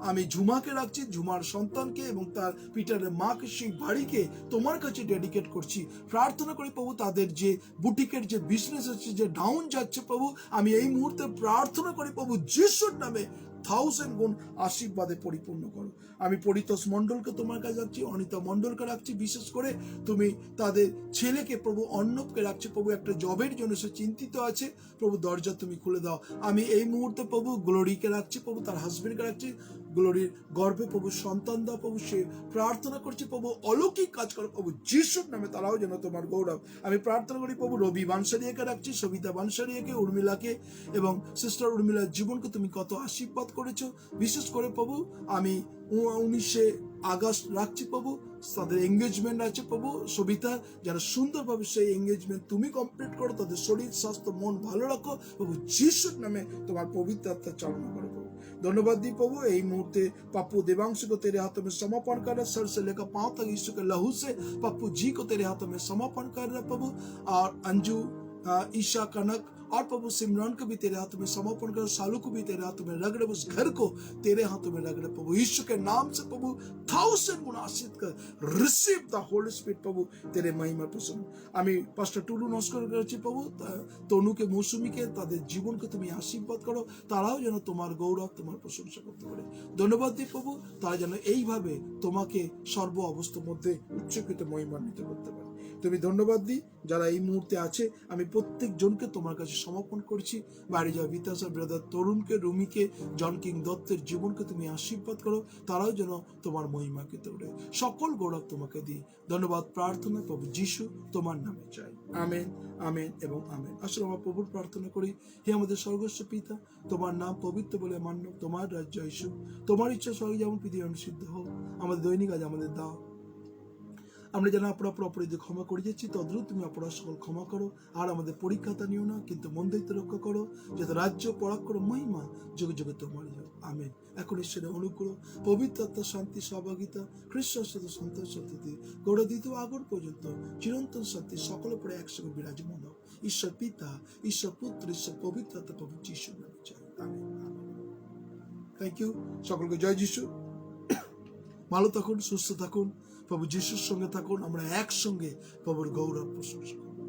আমি ঝুমাকে রাখছি, ঝুমার সন্তানকে এবং তার পিটারের মাকে, সেই বাড়িকে তোমার কাছে ডেডিকেট করছি। প্রার্থনা করি প্রভু তাদের যে বুটিকের যে বিজনেস আছে, যে ডাউন যাচ্ছে প্রভু, আমি এই মুহূর্তে প্রার্থনা করি প্রভু যিশুর নামে 1000 গুণ আশীর্বাদে পরিপূর্ণ করো। আমি পরিতোষ মণ্ডলকে তোমার কাছে রাখছি, অনিতা মণ্ডলকে রাখছি, বিশেষ করে তুমি তাদের ছেলেকে প্রভু অর্ণবকে রাখছি প্রভু, একটা জবের জন্য সে চিন্তিত আছে প্রভু, দরজা তুমি খুলে দাও। আমি এই মুহূর্তে প্রভু গ্লোরিকে রাখছি প্রভু, তার হাজবেন্ডকে রাখছি, গ্লোরির গর্ভে প্রভু সন্তান দাও প্রভু, সে প্রার্থনা করছি প্রভু অলৌকিক কাজ করো প্রভু যিশুর নামে, তারাও যেন তোমার গৌরব। আমি প্রার্থনা করি প্রভু রবি বানসারিয়াকে রাখছি, সবিতা বানসারিয়াকে, উর্মিলাকে এবং সিস্টার উর্মিলার জীবনকে তুমি কত আশীর্বাদ করেছো। বিশেষ করে প্রভু আমি 19 আগস্ট রাখছি প্রভু, তাদের এঙ্গেজমেন্ট আছে প্রভু সবিতা, যারা সুন্দরভাবে সেই এঙ্গেজমেন্ট তুমি কমপ্লিট করো, তাদের শরীর স্বাস্থ্য মন ভালো রাখো প্রভু যিশুর নামে, তোমার পবিত্র আত্মা চালনা করো প্রভু। धन्यवाद दी प्रभु, यही मुहूर्ते पप्पू देवांशु को तेरे हाथों में समर्पण कर रहे, सर से लेकर पांव तक यीशु के लहू से पप्पू जी को तेरे हाथों में समर्पण कर रहे प्रभु, और अंजू, ईशा, कनक और प्रभु सिमरन को भी तेरे हाथों में समर्पण करो, सालू को भी तेरे हाथों में रख रहे, उस घर को तेरे हाथों में रख रहे प्रभु यीशु के नाम से प्रभु 1000 गुना आशीष कर। रिसीव द होली स्पिरिट प्रभु तेरे महिमा প্রসন্ন। আমি পাস্টার টুলু নমস্কার করছি প্রভু, তনুকে মৌসুমীকে তাদের জীবনকে তুমি আশীর্বাদ করো, তারাও যেন তোমার গৌরব তোমার প্রশংসা করতে পারে। ধন্যবাদ দিই প্রভু, তারা যেন এইভাবে তোমাকে সর্ব অবস্থার মধ্যে উচ্চকিত মহিমান্বিত করতে পারে। তুমি ধন্যবাদ দিই, যারা এই মুহূর্তে আছে আমি প্রত্যেক জনকে তোমার কাছে সমর্পণ করছি। বাড়ি যাওয়া বিতাসা ব্রাদার তরুণকে, রুমিকে, জন কিং দত্তের জীবনকে তুমি আশীর্বাদ করো, তারাও যেন তোমার মহিমাকে তোড়ে। সকল গৌরব তোমাকে দিই। ধন্যবাদ প্রার্থনা প্রভু যিশু তোমার নামে চাই, আমেন আমেন এবং আমেন। আসলে আমরা প্রভুর প্রার্থনা করি, হে আমাদের স্বর্গস্ব পিতা, তোমার নাম পবিত্র বলে মান্য, তোমার রাজ্য আসুক, তোমার ইচ্ছা স্বর্গে যেমন পৃথিবী অনুষ্ঠিত হোক। আমাদের দৈনিক আজ আমাদের দাও। আমরা যেন অপরাধ অপরাধীদের ক্ষমা করে যাচ্ছি, তদ্রুপ তুমি অপরাধ সকল ক্ষমা করো। আর আমাদের পরীক্ষাটা নিও না, কিন্তু মন দায়িত্ব রক্ষা করো, যাতে রাজ্য পরাক্রম মহিমা যুগে যুগে তোমার হোক, আমেন। এখন ঈশ্বরের অনুগ্রহ, পবিত্র আত্মার শান্তি, সহভাগিতা, খ্রিস্টের সাথে সন্তান সাথে গৌড় দ্বিতীয় আগর পর্যন্ত চিরন্তন শান্তি সকলের পরে একসঙ্গে বিরাজমান হোক। ঈশ্বর পিতা, ঈশ্বর পুত্র, ঈশ্বর পবিত্র আত্মা প্রভু যিশুর নামে চাই, আমেন আমেন। থ্যাংক ইউ, সকলকে জয় যিশু। ভালো থাকুন, সুস্থ থাকুন, প্রভু যিশুর সঙ্গে থাকুন। আমরা একসঙ্গে প্রভুর গৌরব প্রশংসা করব।